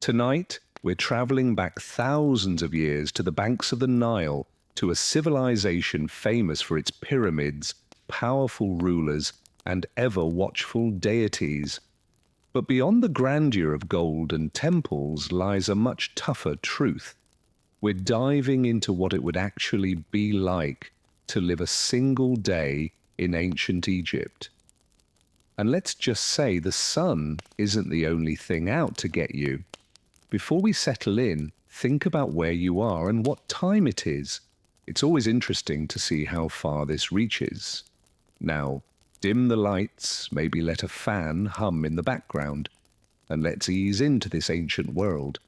Tonight, we're traveling back thousands of years to the banks of the Nile, to a civilization famous for its pyramids, powerful rulers, and ever-watchful deities. But beyond the grandeur of gold and temples lies a much tougher truth. We're diving into what it would actually be like to live a single day in ancient Egypt. And let's just say the sun isn't the only thing out to get you. Before we settle in, think about where you are and what time it is. It's always interesting to see how far this reaches. Now, dim the lights, maybe let a fan hum in the background, and let's ease into this ancient world.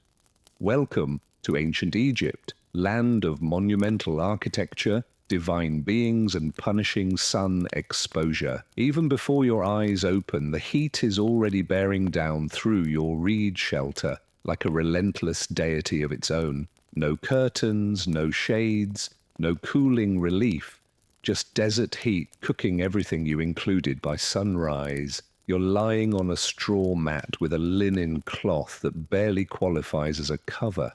Welcome to ancient Egypt, land of monumental architecture, divine beings and punishing sun exposure. Even before your eyes open, the heat is already bearing down through your reed shelter, like a relentless deity of its own. No curtains, no shades, no cooling relief, just desert heat cooking everything you included by sunrise. You're lying on a straw mat with a linen cloth that barely qualifies as a cover.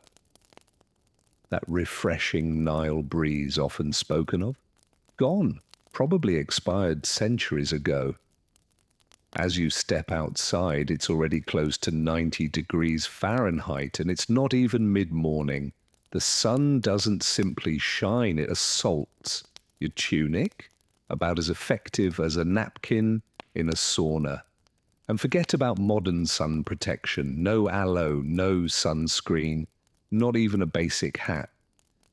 That refreshing Nile breeze often spoken of? Gone, probably expired centuries ago. As you step outside, it's already close to 90 degrees Fahrenheit, and it's not even mid-morning. The sun doesn't simply shine, it assaults your tunic, about as effective as a napkin in a sauna. And forget about modern sun protection. No aloe, no sunscreen, not even a basic hat.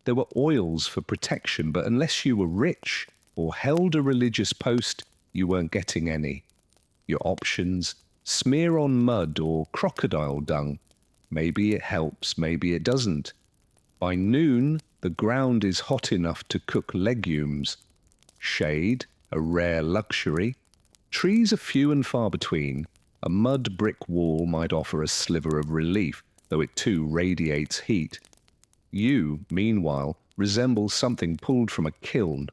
There were oils for protection, but unless you were rich or held a religious post, you weren't getting any. Your options: smear on mud or crocodile dung. Maybe it helps, maybe it doesn't. By noon, the ground is hot enough to cook legumes. Shade, a rare luxury. Trees are few and far between. A mud brick wall might offer a sliver of relief, though it too radiates heat. You, meanwhile, resemble something pulled from a kiln,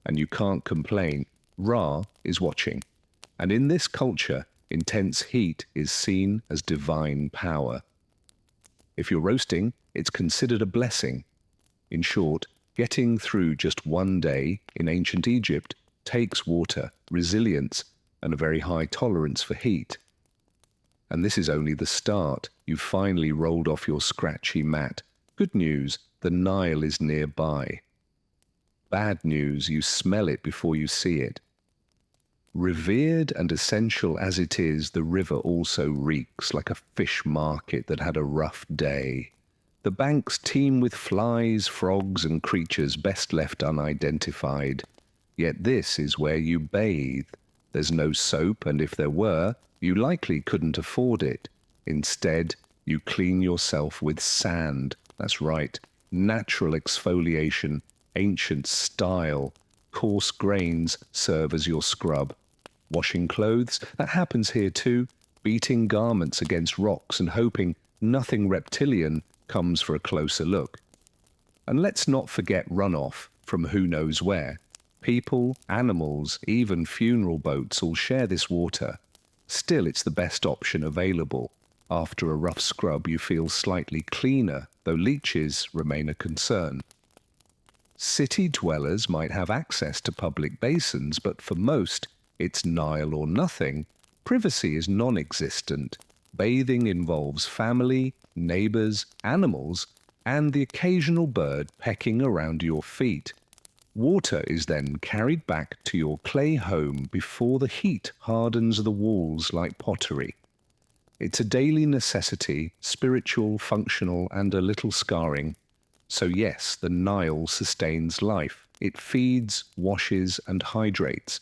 and you can't complain. Ra is watching. And in this culture, intense heat is seen as divine power. If you're roasting, it's considered a blessing. In short, getting through just one day in ancient Egypt takes water, resilience, and a very high tolerance for heat. And this is only the start. You've finally rolled off your scratchy mat. Good news, the Nile is nearby. Bad news, you smell it before you see it. Revered and essential as it is, the river also reeks like a fish market that had a rough day. The banks teem with flies, frogs, and creatures best left unidentified. Yet this is where you bathe. There's no soap, and if there were, you likely couldn't afford it. Instead, you clean yourself with sand. That's right, natural exfoliation, ancient style. Coarse grains serve as your scrub. Washing clothes, that happens here too. Beating garments against rocks and hoping nothing reptilian comes for a closer look. And let's not forget runoff from who knows where. People, animals, even funeral boats all share this water. Still, it's the best option available. After a rough scrub, you feel slightly cleaner, though leeches remain a concern. City dwellers might have access to public basins, but for most, it's Nile or nothing. Privacy is non-existent. Bathing involves family, neighbors, animals, and the occasional bird pecking around your feet. Water is then carried back to your clay home before the heat hardens the walls like pottery. It's a daily necessity, spiritual, functional, and a little scarring. So yes, the Nile sustains life. It feeds, washes, and hydrates.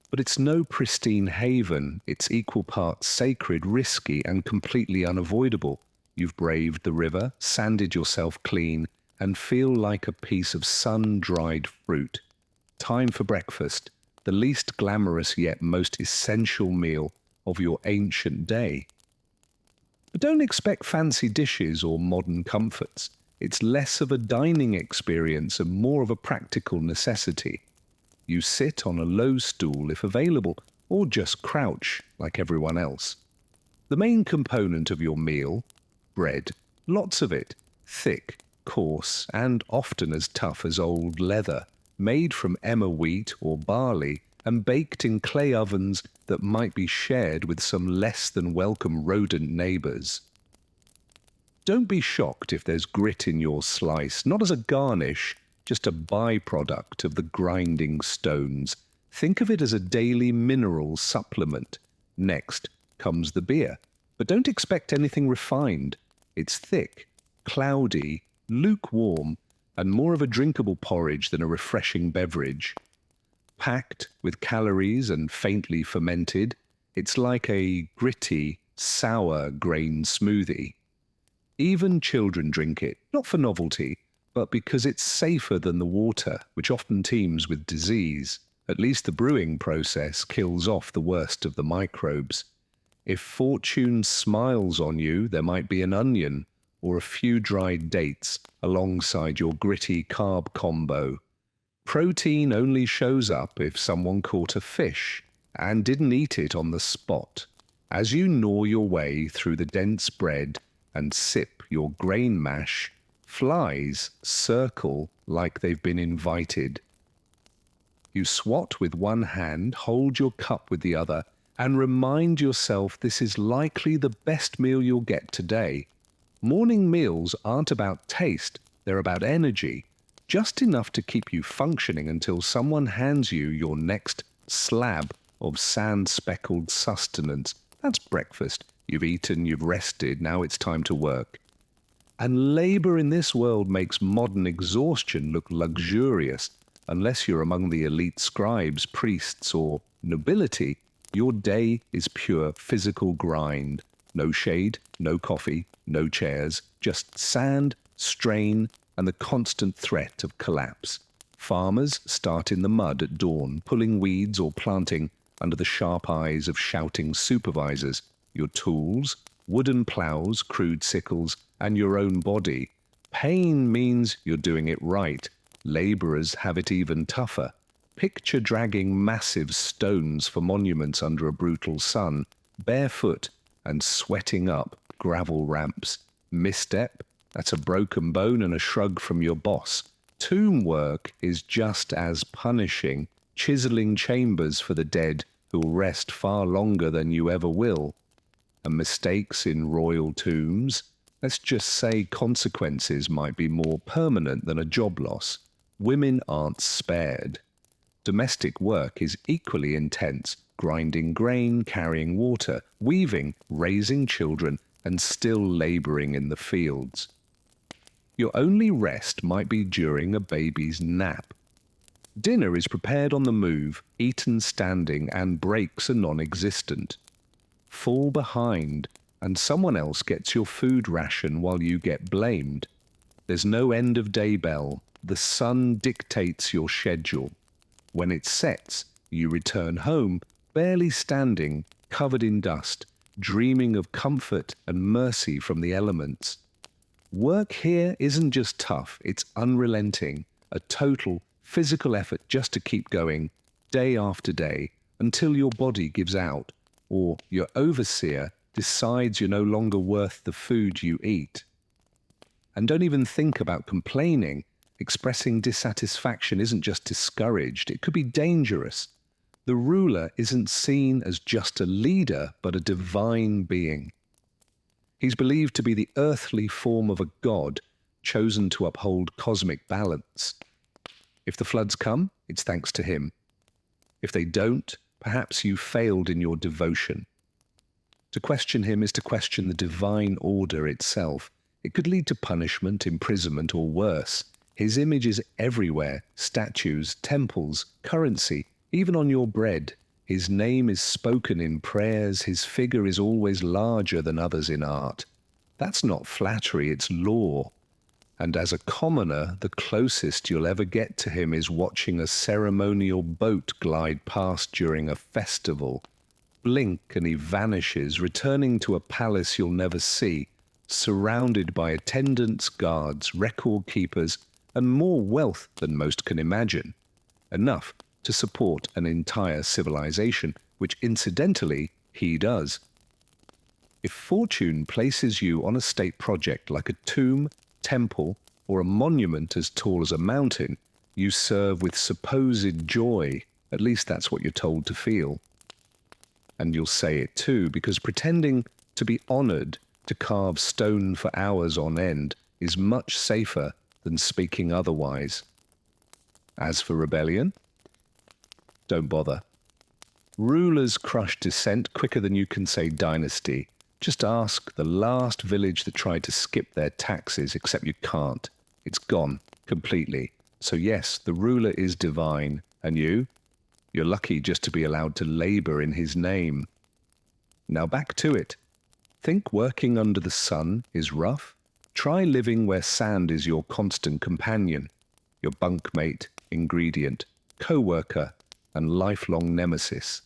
But it's no pristine haven. It's equal parts sacred, risky, and completely unavoidable. You've braved the river, sanded yourself clean, and feel like a piece of sun-dried fruit. Time for breakfast, the least glamorous yet most essential meal of your ancient day. But don't expect fancy dishes or modern comforts. It's less of a dining experience and more of a practical necessity. You sit on a low stool if available, or just crouch like everyone else. The main component of your meal, bread, lots of it, thick, coarse, and often as tough as old leather, made from emmer wheat or barley and baked in clay ovens that might be shared with some less than welcome rodent neighbours. Don't be shocked if there's grit in your slice, not as a garnish, just a byproduct of the grinding stones. Think of it as a daily mineral supplement. Next comes the beer, but don't expect anything refined. It's thick, cloudy, lukewarm, and more of a drinkable porridge than a refreshing beverage. Packed with calories and faintly fermented, it's like a gritty, sour grain smoothie. Even children drink it, not for novelty, but because it's safer than the water, which often teems with disease. At least the brewing process kills off the worst of the microbes. If fortune smiles on you, there might be an onion or a few dried dates alongside your gritty carb combo. Protein only shows up if someone caught a fish and didn't eat it on the spot. As you gnaw your way through the dense bread and sip your grain mash, flies circle like they've been invited. You swat with one hand, hold your cup with the other, and remind yourself this is likely the best meal you'll get today. Morning meals aren't about taste, they're about energy, just enough to keep you functioning until someone hands you your next slab of sand-speckled sustenance. That's breakfast. You've eaten, you've rested, now it's time to work. And labour in this world makes modern exhaustion look luxurious. Unless you're among the elite scribes, priests, or nobility, your day is pure physical grind. No shade, no coffee, no chairs, just sand, strain, and the constant threat of collapse. Farmers start in the mud at dawn, pulling weeds or planting under the sharp eyes of shouting supervisors. Your tools, wooden ploughs, crude sickles, and your own body. Pain means you're doing it right. Labourers have it even tougher. Picture dragging massive stones for monuments under a brutal sun, barefoot and sweating up gravel ramps. Misstep, that's a broken bone and a shrug from your boss. Tomb work is just as punishing, chiselling chambers for the dead who'll rest far longer than you ever will. And mistakes in royal tombs, let's just say consequences might be more permanent than a job loss. Women aren't spared. Domestic work is equally intense, grinding grain, carrying water, weaving, raising children, and still labouring in the fields. Your only rest might be during a baby's nap. Dinner is prepared on the move, eaten standing, and breaks are non-existent. Fall behind, and someone else gets your food ration while you get blamed. There's no end of day bell. The sun dictates your schedule. When it sets, you return home, barely standing, covered in dust, dreaming of comfort and mercy from the elements. Work here isn't just tough, it's unrelenting, a total physical effort just to keep going, day after day, until your body gives out, or your overseer decides you're no longer worth the food you eat. And don't even think about complaining. Expressing dissatisfaction isn't just discouraged, it could be dangerous. The ruler isn't seen as just a leader, but a divine being. He's believed to be the earthly form of a god, chosen to uphold cosmic balance. If the floods come, it's thanks to him. If they don't, perhaps you failed in your devotion. To question him is to question the divine order itself. It could lead to punishment, imprisonment, or worse. His image is everywhere, statues, temples, currency, even on your bread. His name is spoken in prayers, his figure is always larger than others in art. That's not flattery, it's law. And as a commoner, the closest you'll ever get to him is watching a ceremonial boat glide past during a festival. Blink and he vanishes, returning to a palace you'll never see, surrounded by attendants, guards, record keepers, and more wealth than most can imagine. Enough to support an entire civilization, which incidentally he does. If fortune places you on a state project like a tomb, temple, or a monument as tall as a mountain, you serve with supposed joy. At least that's what you're told to feel. And you'll say it too, because pretending to be honored to carve stone for hours on end is much safer than speaking otherwise. As for rebellion, don't bother. Rulers crush dissent quicker than you can say dynasty. Just ask the last village that tried to skip their taxes, except you can't. It's gone completely. So yes, the ruler is divine, and you're lucky just to be allowed to labor in his name. Now back to it. Think working under the sun is rough? Try living where sand is your constant companion, your bunkmate, ingredient, co-worker, and lifelong nemesis.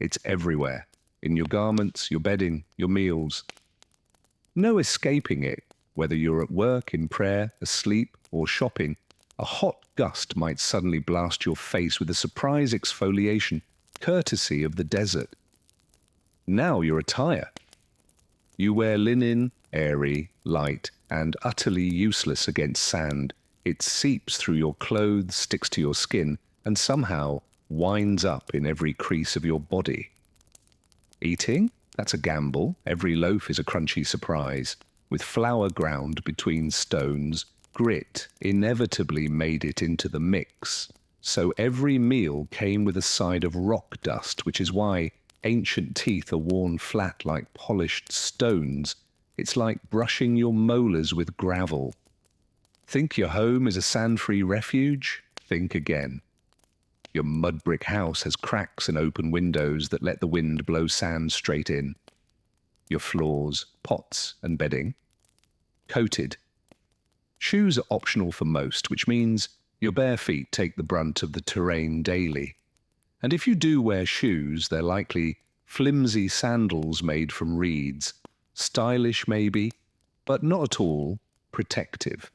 It's everywhere, in your garments, your bedding, your meals. No escaping it, whether you're at work, in prayer, asleep, or shopping. A hot gust might suddenly blast your face with a surprise exfoliation, courtesy of the desert. Now your attire. You wear linen, airy, light, and utterly useless against sand. It seeps through your clothes, sticks to your skin, and somehow winds up in every crease of your body. Eating? That's a gamble. Every loaf is a crunchy surprise. With flour ground between stones, grit inevitably made it into the mix. So every meal came with a side of rock dust, which is why ancient teeth are worn flat like polished stones. It's like brushing your molars with gravel. Think your home is a sand-free refuge? Think again. Your mud brick house has cracks and open windows that let the wind blow sand straight in. Your floors, pots, and bedding, coated. Shoes are optional for most, which means your bare feet take the brunt of the terrain daily. And if you do wear shoes, they're likely flimsy sandals made from reeds. Stylish maybe, but not at all protective.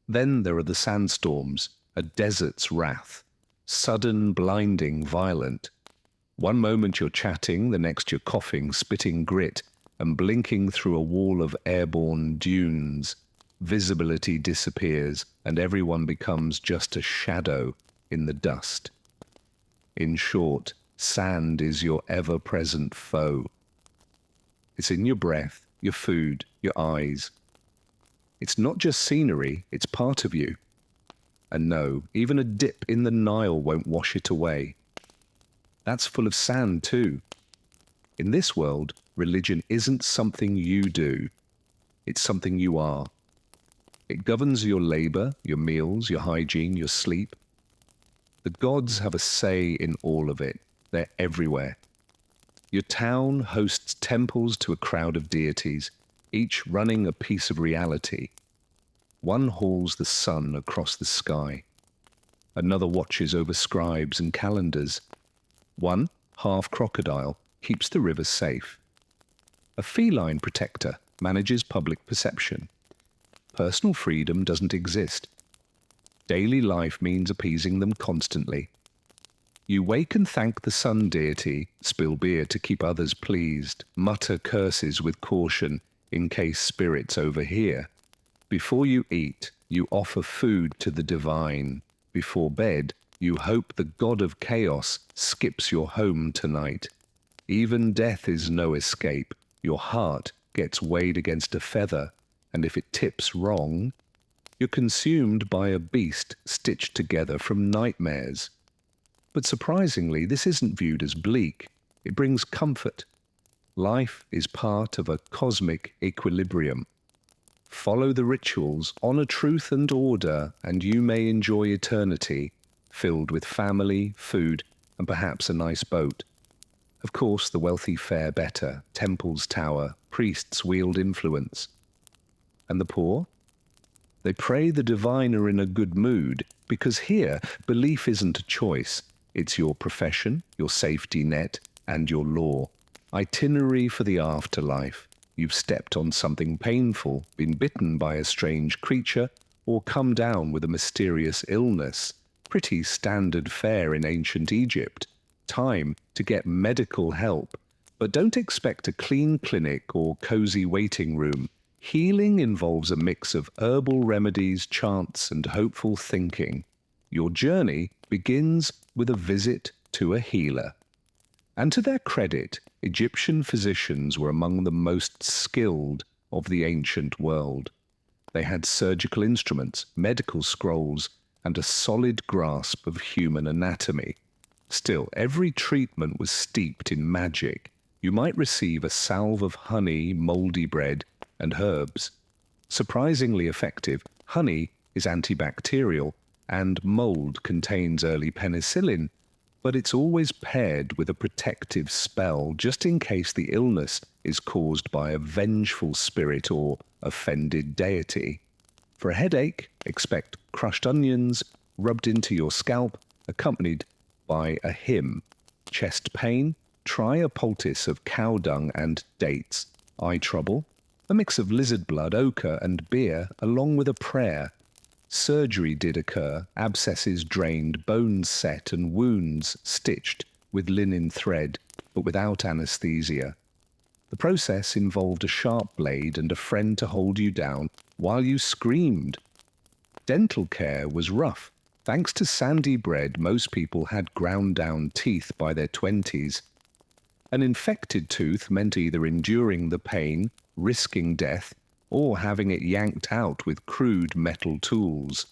Then there are the sandstorms, a desert's wrath. Sudden, blinding, violent. One moment you're chatting, the next you're coughing, spitting grit, and blinking through a wall of airborne dunes. Visibility disappears, and everyone becomes just a shadow in the dust. In short, sand is your ever-present foe. It's in your breath, your food, your eyes. It's not just scenery, it's part of you. And no, even a dip in the Nile won't wash it away. That's full of sand too. In this world, religion isn't something you do. It's something you are. It governs your labor, your meals, your hygiene, your sleep. The gods have a say in all of it. They're everywhere. Your town hosts temples to a crowd of deities, each running a piece of reality. One hauls the sun across the sky. Another watches over scribes and calendars. One, half crocodile, keeps the river safe. A feline protector manages public perception. Personal freedom doesn't exist. Daily life means appeasing them constantly. You wake and thank the sun deity, spill beer to keep others pleased, mutter curses with caution in case spirits overhear. Before you eat, you offer food to the divine. Before bed, you hope the god of chaos skips your home tonight. Even death is no escape. Your heart gets weighed against a feather, and if it tips wrong, you're consumed by a beast stitched together from nightmares. But surprisingly, this isn't viewed as bleak. It brings comfort. Life is part of a cosmic equilibrium. Follow the rituals, honor truth and order, and you may enjoy eternity, filled with family, food, and perhaps a nice boat. Of course, the wealthy fare better, temples tower, priests wield influence. And the poor? They pray the divine are in a good mood, because here, belief isn't a choice. It's your profession, your safety net, and your law. Itinerary for the afterlife. You've stepped on something painful, been bitten by a strange creature, or come down with a mysterious illness. Pretty standard fare in ancient Egypt. Time to get medical help. But don't expect a clean clinic or cozy waiting room. Healing involves a mix of herbal remedies, chants, and hopeful thinking. Your journey begins with a visit to a healer. And to their credit, Egyptian physicians were among the most skilled of the ancient world. They had surgical instruments, medical scrolls, and a solid grasp of human anatomy. Still, every treatment was steeped in magic. You might receive a salve of honey, mouldy bread, and herbs. Surprisingly effective, honey is antibacterial, and mold contains early penicillin, but it's always paired with a protective spell just in case the illness is caused by a vengeful spirit or offended deity. For a headache, expect crushed onions rubbed into your scalp, accompanied by a hymn. Chest pain, try a poultice of cow dung and dates. Eye trouble, a mix of lizard blood, ochre, and beer, along with a prayer. Surgery did occur, abscesses drained, bones set, and wounds stitched with linen thread, but without anesthesia. The process involved a sharp blade and a friend to hold you down while you screamed. Dental care was rough. Thanks to sandy bread, most people had ground down teeth by their 20s. An infected tooth meant either enduring the pain, risking death, or having it yanked out with crude metal tools.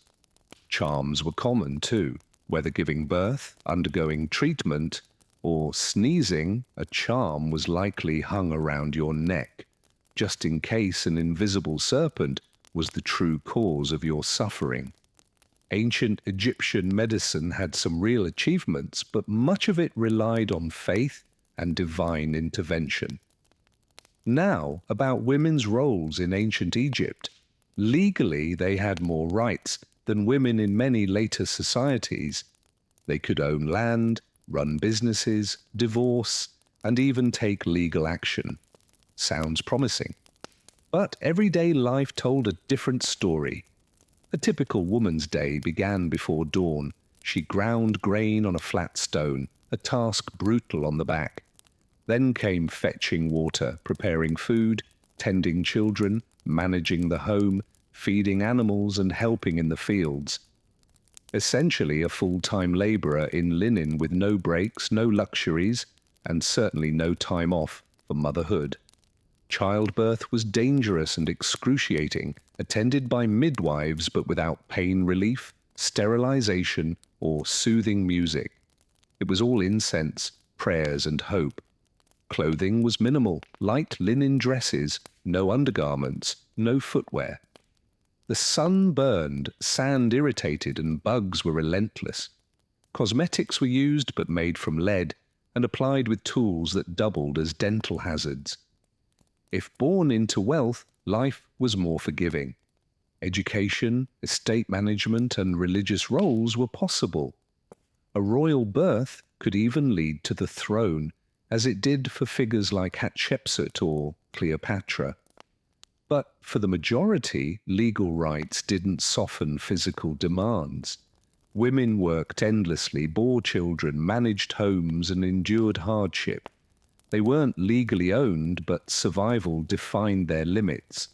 Charms were common too, whether giving birth, undergoing treatment, or sneezing. A charm was likely hung around your neck, just in case an invisible serpent was the true cause of your suffering. Ancient Egyptian medicine had some real achievements, but much of it relied on faith and divine intervention. Now, about women's roles in ancient Egypt. Legally, they had more rights than women in many later societies. They could own land, run businesses, divorce, and even take legal action. Sounds promising. But everyday life told a different story. A typical woman's day began before dawn. She ground grain on a flat stone, a task brutal on the back. Then came fetching water, preparing food, tending children, managing the home, feeding animals, and helping in the fields. Essentially a full-time labourer in linen with no breaks, no luxuries, and certainly no time off for motherhood. Childbirth was dangerous and excruciating, attended by midwives but without pain relief, sterilization, or soothing music. It was all incense, prayers, and hope. Clothing was minimal, light linen dresses, no undergarments, no footwear. The sun burned, sand irritated, and bugs were relentless. Cosmetics were used but made from lead and applied with tools that doubled as dental hazards. If born into wealth, life was more forgiving. Education, estate management, and religious roles were possible. A royal birth could even lead to the throne, as it did for figures like Hatshepsut or Cleopatra. But for the majority, legal rights didn't soften physical demands. Women worked endlessly, bore children, managed homes, and endured hardship. They weren't legally owned, but survival defined their limits.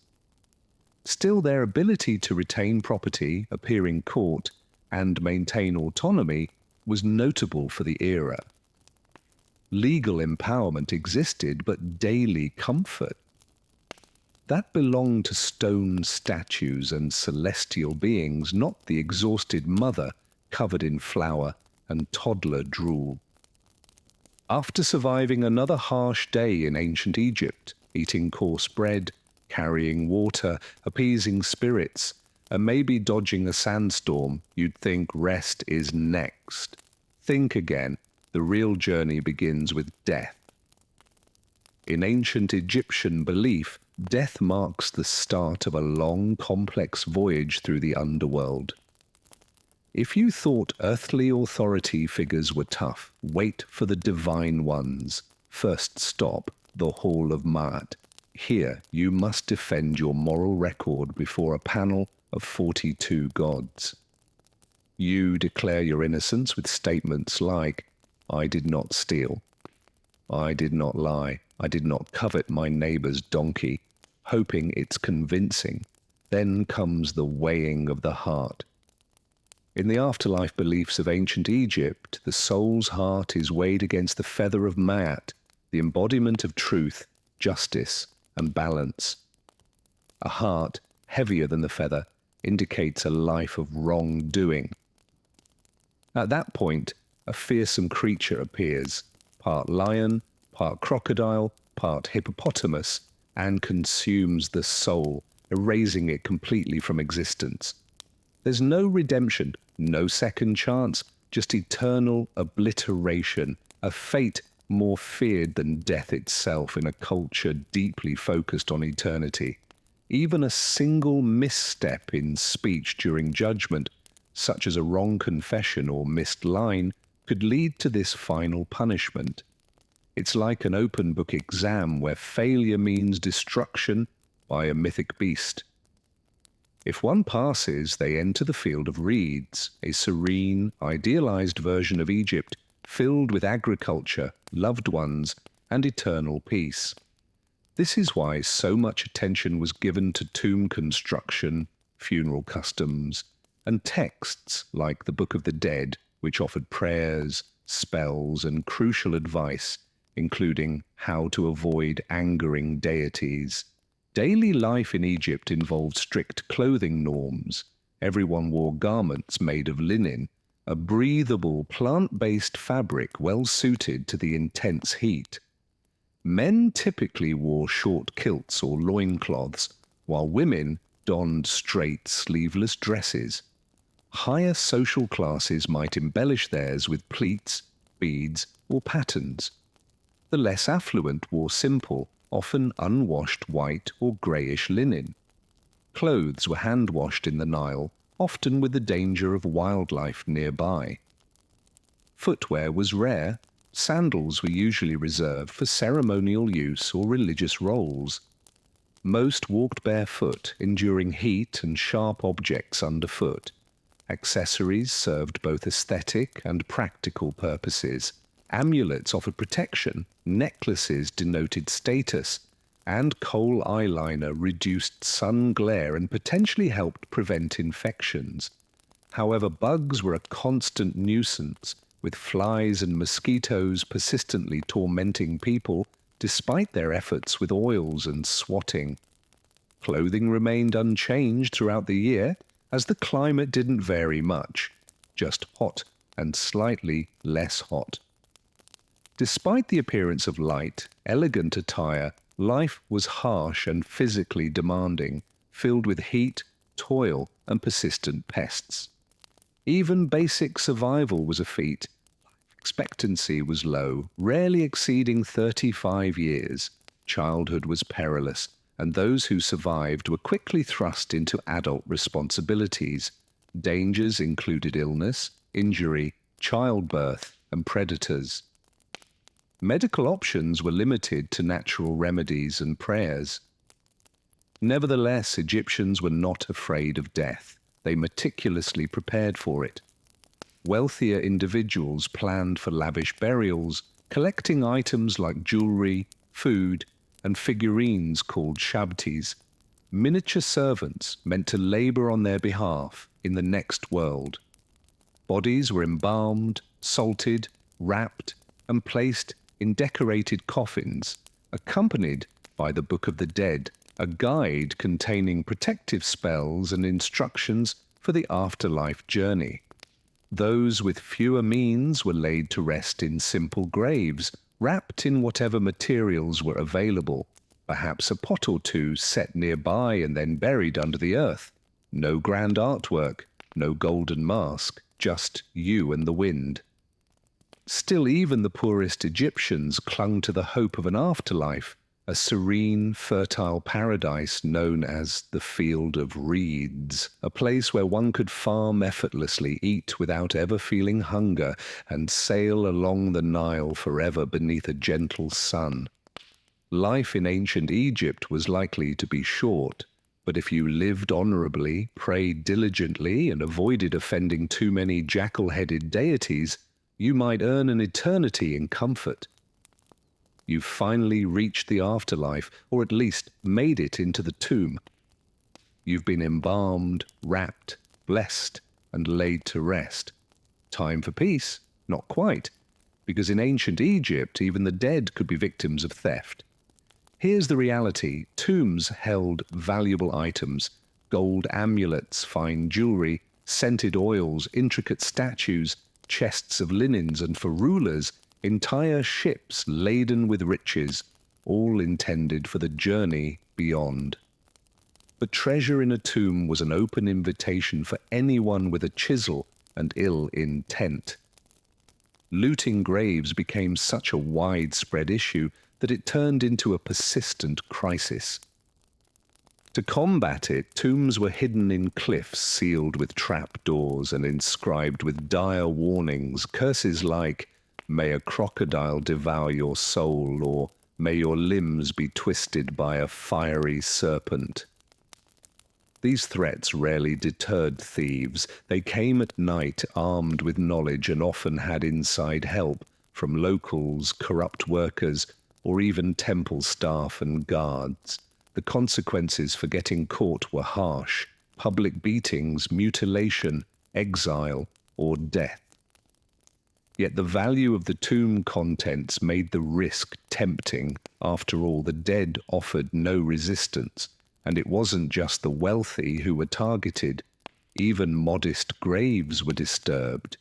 Still, their ability to retain property, appear in court, and maintain autonomy was notable for the era. Legal empowerment existed, but daily comfort, that belonged to stone statues and celestial beings, not the exhausted mother covered in flour and toddler drool. After surviving another harsh day in ancient Egypt, eating coarse bread, carrying water, appeasing spirits, and maybe dodging a sandstorm, you'd think rest is next. Think again. The real journey begins with death. In ancient Egyptian belief, death marks the start of a long, complex voyage through the underworld. If you thought earthly authority figures were tough, wait for the divine ones. First stop, the Hall of Ma'at. Here, you must defend your moral record before a panel of 42 gods. You declare your innocence with statements like, "I did not steal." I did not lie. I did not covet my neighbour's donkey, hoping it's convincing. Then comes the weighing of the heart. In the afterlife beliefs of ancient Egypt, the soul's heart is weighed against the feather of Ma'at, the embodiment of truth, justice, and balance. A heart heavier than the feather indicates a life of wrongdoing. At that point, a fearsome creature appears, part lion, part crocodile, part hippopotamus, and consumes the soul, erasing it completely from existence. There's no redemption, no second chance, just eternal obliteration, a fate more feared than death itself in a culture deeply focused on eternity. Even a single misstep in speech during judgment, such as a wrong confession or missed line, could lead to this final punishment. It's like an open book exam where failure means destruction by a mythic beast. If one passes, they enter the field of reeds, a serene, idealized version of Egypt filled with agriculture, loved ones, and eternal peace. This is why so much attention was given to tomb construction, funeral customs, and texts like the Book of the Dead, which offered prayers, spells, and crucial advice, including how to avoid angering deities. Daily life in Egypt involved strict clothing norms. Everyone wore garments made of linen, a breathable, plant-based fabric well suited to the intense heat. Men typically wore short kilts or loincloths, while women donned straight, sleeveless dresses. Higher social classes might embellish theirs with pleats, beads, or patterns. The less affluent wore simple, often unwashed white or greyish linen. Clothes were hand-washed in the Nile, often with the danger of wildlife nearby. Footwear was rare. Sandals were usually reserved for ceremonial use or religious roles. Most walked barefoot, enduring heat and sharp objects underfoot. Accessories served both aesthetic and practical purposes. Amulets offered protection, necklaces denoted status, and kohl eyeliner reduced sun glare and potentially helped prevent infections. However, bugs were a constant nuisance, with flies and mosquitoes persistently tormenting people despite their efforts with oils and swatting. Clothing remained unchanged throughout the year, as the climate didn't vary much, just hot and slightly less hot. Despite the appearance of light, elegant attire, life was harsh and physically demanding, filled with heat, toil, and persistent pests. Even basic survival was a feat. Life expectancy was low, rarely exceeding 35 years. Childhood was perilous, and those who survived were quickly thrust into adult responsibilities. Dangers included illness, injury, childbirth, and predators. Medical options were limited to natural remedies and prayers. Nevertheless, Egyptians were not afraid of death. They meticulously prepared for it. Wealthier individuals planned for lavish burials, collecting items like jewelry, food, and figurines called shabtis, miniature servants meant to labor on their behalf in the next world. Bodies were embalmed, salted, wrapped, and placed in decorated coffins, accompanied by the Book of the Dead, a guide containing protective spells and instructions for the afterlife journey. Those with fewer means were laid to rest in simple graves, wrapped in whatever materials were available, perhaps a pot or two set nearby and then buried under the earth. No grand artwork, no golden mask, just you and the wind. Still, even the poorest Egyptians clung to the hope of an afterlife, a serene, fertile paradise known as the Field of Reeds, a place where one could farm effortlessly, eat without ever feeling hunger, and sail along the Nile forever beneath a gentle sun. Life in ancient Egypt was likely to be short, but if you lived honorably, prayed diligently, and avoided offending too many jackal-headed deities, you might earn an eternity in comfort. You've finally reached the afterlife, or at least made it into the tomb. You've been embalmed, wrapped, blessed, and laid to rest. Time for peace? Not quite, because in ancient Egypt, even the dead could be victims of theft. Here's the reality. Tombs held valuable items: gold amulets, fine jewelry, scented oils, intricate statues, chests of linens, and for rulers, entire ships laden with riches, all intended for the journey beyond. But treasure in a tomb was an open invitation for anyone with a chisel and ill intent. Looting graves became such a widespread issue that it turned into a persistent crisis. To combat it, tombs were hidden in cliffs sealed with trapdoors and inscribed with dire warnings, curses like, "May a crocodile devour your soul," or "May your limbs be twisted by a fiery serpent." These threats rarely deterred thieves. They came at night armed with knowledge and often had inside help from locals, corrupt workers, or even temple staff and guards. The consequences for getting caught were harsh: public beatings, mutilation, exile, or death. Yet the value of the tomb contents made the risk tempting. After all, the dead offered no resistance, and it wasn't just the wealthy who were targeted. Even modest graves were disturbed.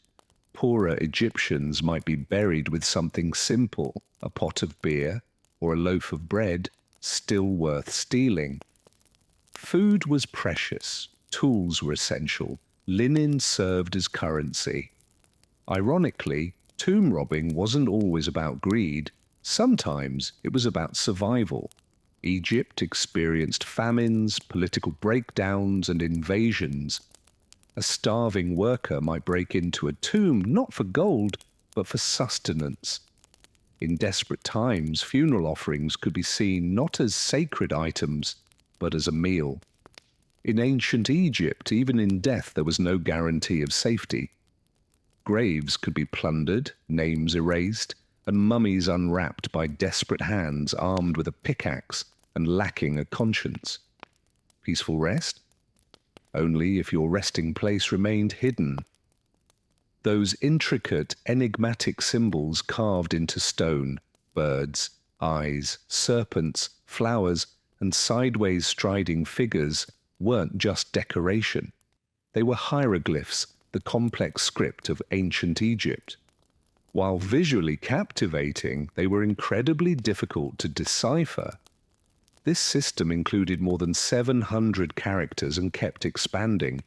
Poorer Egyptians might be buried with something simple, a pot of beer or a loaf of bread, still worth stealing. Food was precious, tools were essential, linen served as currency. Ironically, tomb robbing wasn't always about greed. Sometimes it was about survival. Egypt experienced famines, political breakdowns, and invasions. A starving worker might break into a tomb not for gold, but for sustenance. In desperate times, funeral offerings could be seen not as sacred items, but as a meal. In ancient Egypt, even in death, there was no guarantee of safety. Graves could be plundered, names erased, and mummies unwrapped by desperate hands armed with a pickaxe and lacking a conscience. Peaceful rest? Only if your resting place remained hidden. Those intricate, enigmatic symbols carved into stone, birds, eyes, serpents, flowers, and sideways striding figures weren't just decoration. They were hieroglyphs, the complex script of ancient Egypt. While visually captivating, they were incredibly difficult to decipher. This system included more than 700 characters and kept expanding.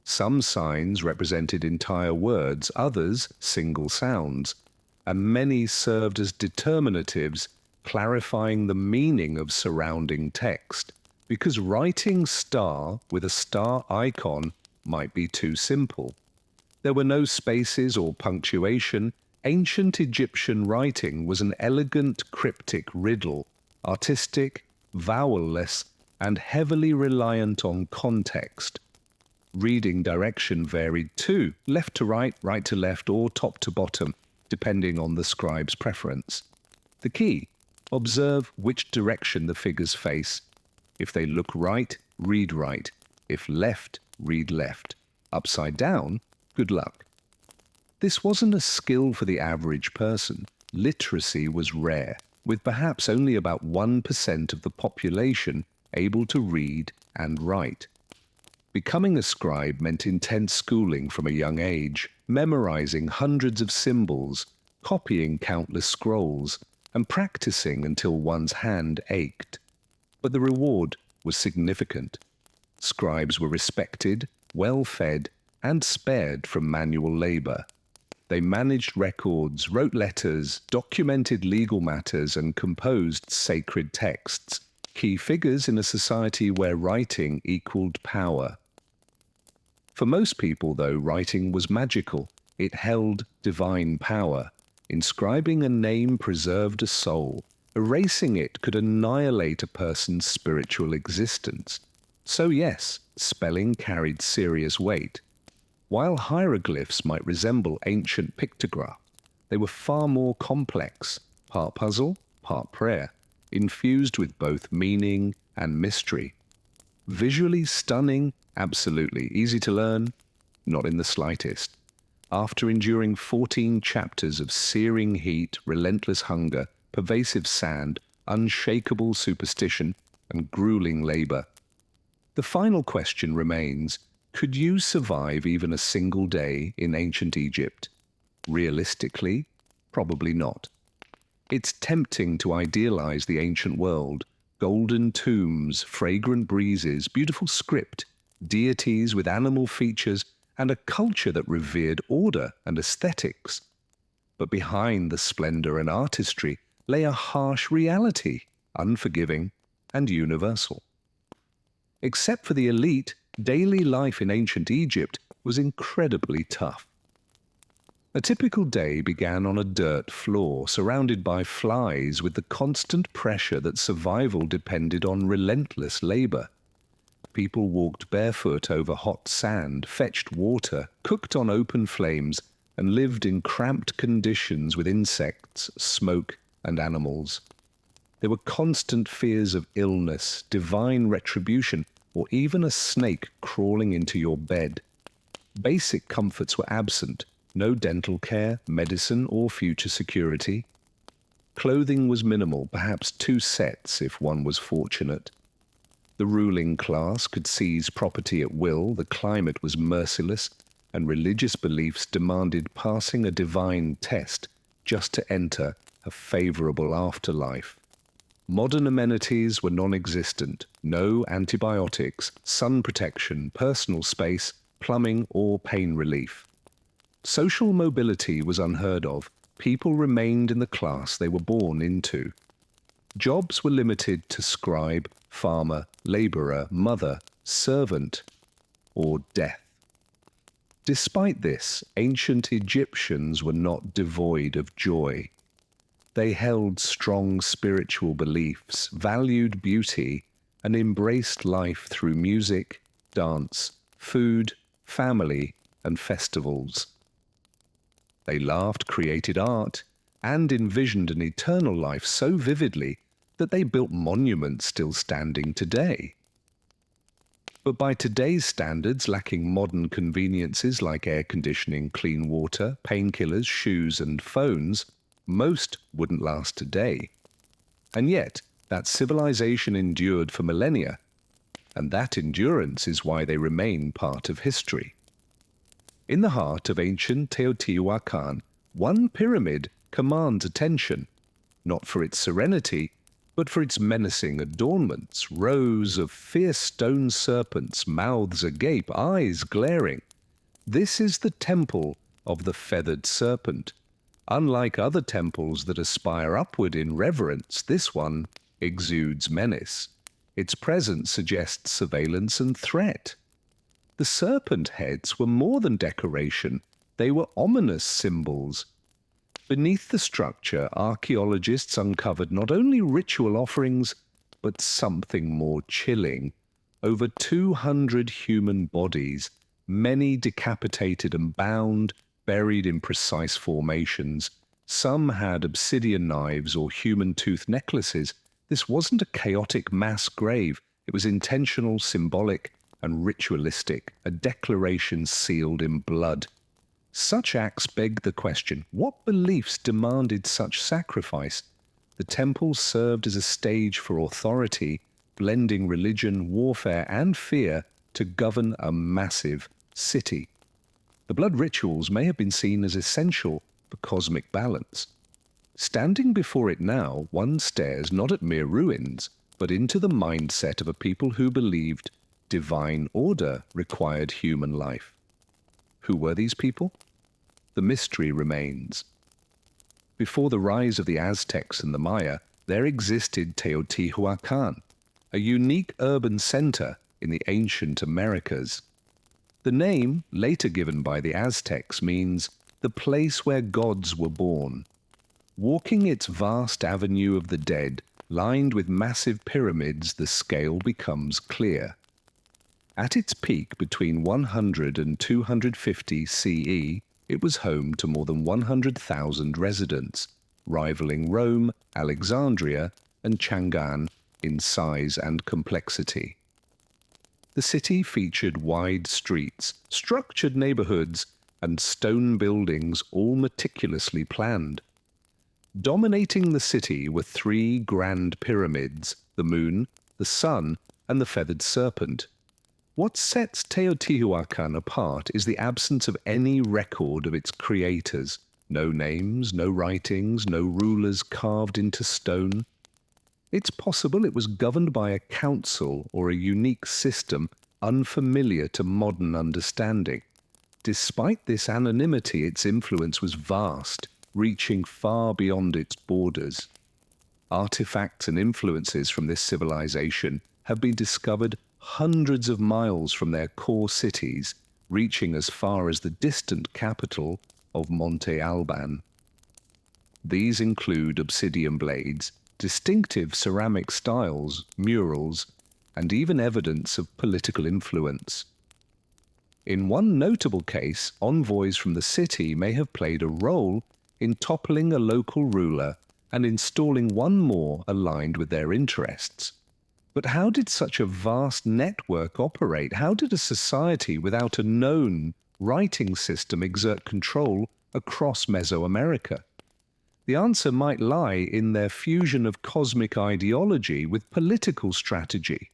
Some signs represented entire words, others single sounds, and many served as determinatives, clarifying the meaning of surrounding text, because writing star with a star icon might be too simple. There were no spaces or punctuation. Ancient Egyptian writing was an elegant cryptic riddle, artistic, vowel-less, and heavily reliant on context. Reading direction varied too, left to right, right to left, or top to bottom, depending on the scribe's preference. The key: observe which direction the figures face. If they look right, read right. If left, read left. Upside down, good luck. This wasn't a skill for the average person. Literacy was rare, with perhaps only about 1% of the population able to read and write. Becoming a scribe meant intense schooling from a young age, memorizing hundreds of symbols, copying countless scrolls, and practicing until one's hand ached. But the reward was significant. Scribes were respected, well-fed, and spared from manual labor. They managed records, wrote letters, documented legal matters, and composed sacred texts, key figures in a society where writing equaled power. For most people, though, writing was magical. It held divine power. Inscribing a name preserved a soul. Erasing it could annihilate a person's spiritual existence. So yes, spelling carried serious weight. While hieroglyphs might resemble ancient pictographs, they were far more complex, part puzzle, part prayer, infused with both meaning and mystery. Visually stunning, absolutely. Easy to learn, not in the slightest. After enduring 14 chapters of searing heat, relentless hunger, pervasive sand, unshakable superstition, and grueling labor, the final question remains, could you survive even a single day in ancient Egypt? Realistically, probably not. It's tempting to idealize the ancient world, golden tombs, fragrant breezes, beautiful script, deities with animal features, and a culture that revered order and aesthetics. But behind the splendor and artistry lay a harsh reality, unforgiving and universal. Except for the elite, daily life in ancient Egypt was incredibly tough. A typical day began on a dirt floor, surrounded by flies, with the constant pressure that survival depended on relentless labor. People walked barefoot over hot sand, fetched water, cooked on open flames, and lived in cramped conditions with insects, smoke, and animals. There were constant fears of illness, divine retribution, or even a snake crawling into your bed. Basic comforts were absent. No dental care, medicine, or future security. Clothing was minimal, perhaps 2 sets if one was fortunate. The ruling class could seize property at will, the climate was merciless, and religious beliefs demanded passing a divine test just to enter a favorable afterlife. Modern amenities were non-existent, no antibiotics, sun protection, personal space, plumbing, or pain relief. Social mobility was unheard of. People remained in the class they were born into. Jobs were limited to scribe, farmer, laborer, mother, servant, or death. Despite this, ancient Egyptians were not devoid of joy. They held strong spiritual beliefs, valued beauty, and embraced life through music, dance, food, family, and festivals. They laughed, created art, and envisioned an eternal life so vividly that they built monuments still standing today. But by today's standards, lacking modern conveniences like air conditioning, clean water, painkillers, shoes, and phones, most wouldn't last a day. And yet, that civilization endured for millennia, and that endurance is why they remain part of history. In the heart of ancient Teotihuacan, one pyramid commands attention, not for its serenity, but for its menacing adornments, rows of fierce stone serpents, mouths agape, eyes glaring. This is the temple of the feathered serpent. Unlike other temples that aspire upward in reverence, this one exudes menace. Its presence suggests surveillance and threat. The serpent heads were more than decoration, they were ominous symbols. Beneath the structure, archaeologists uncovered not only ritual offerings, but something more chilling. Over 200 human bodies, many decapitated and bound, buried in precise formations. Some had obsidian knives or human tooth necklaces. This wasn't a chaotic mass grave, it was intentional, symbolic, and ritualistic, a declaration sealed in blood. Such acts beg the question, what beliefs demanded such sacrifice? The temples served as a stage for authority, blending religion, warfare, and fear to govern a massive city. The blood rituals may have been seen as essential for cosmic balance. Standing before it now, one stares not at mere ruins, but into the mindset of a people who believed divine order required human life. Who were these people? The mystery remains. Before the rise of the Aztecs and the Maya, there existed Teotihuacan, a unique urban center in the ancient Americas. The name, later given by the Aztecs, means the place where gods were born. Walking its vast avenue of the dead, lined with massive pyramids, the scale becomes clear. At its peak between 100 and 250 CE, it was home to more than 100,000 residents. rivaling Rome, Alexandria, and Chang'an in size and complexity. The city featured wide streets, structured neighborhoods, and stone buildings all meticulously planned. Dominating the city were three grand pyramids: the moon, the sun, and the feathered serpent. What sets Teotihuacan apart is the absence of any record of its creators. No names, no writings, no rulers carved into stone. It's possible it was governed by a council or a unique system unfamiliar to modern understanding. Despite this anonymity, its influence was vast, reaching far beyond its borders. Artifacts and influences from this civilization have been discovered hundreds of miles from their core cities, reaching as far as the distant capital of Monte Alban. These include obsidian blades, distinctive ceramic styles, murals, and even evidence of political influence. In one notable case, envoys from the city may have played a role in toppling a local ruler and installing one more aligned with their interests. But how did such a vast network operate? How did a society without a known writing system exert control across Mesoamerica? The answer might lie in their fusion of cosmic ideology with political strategy.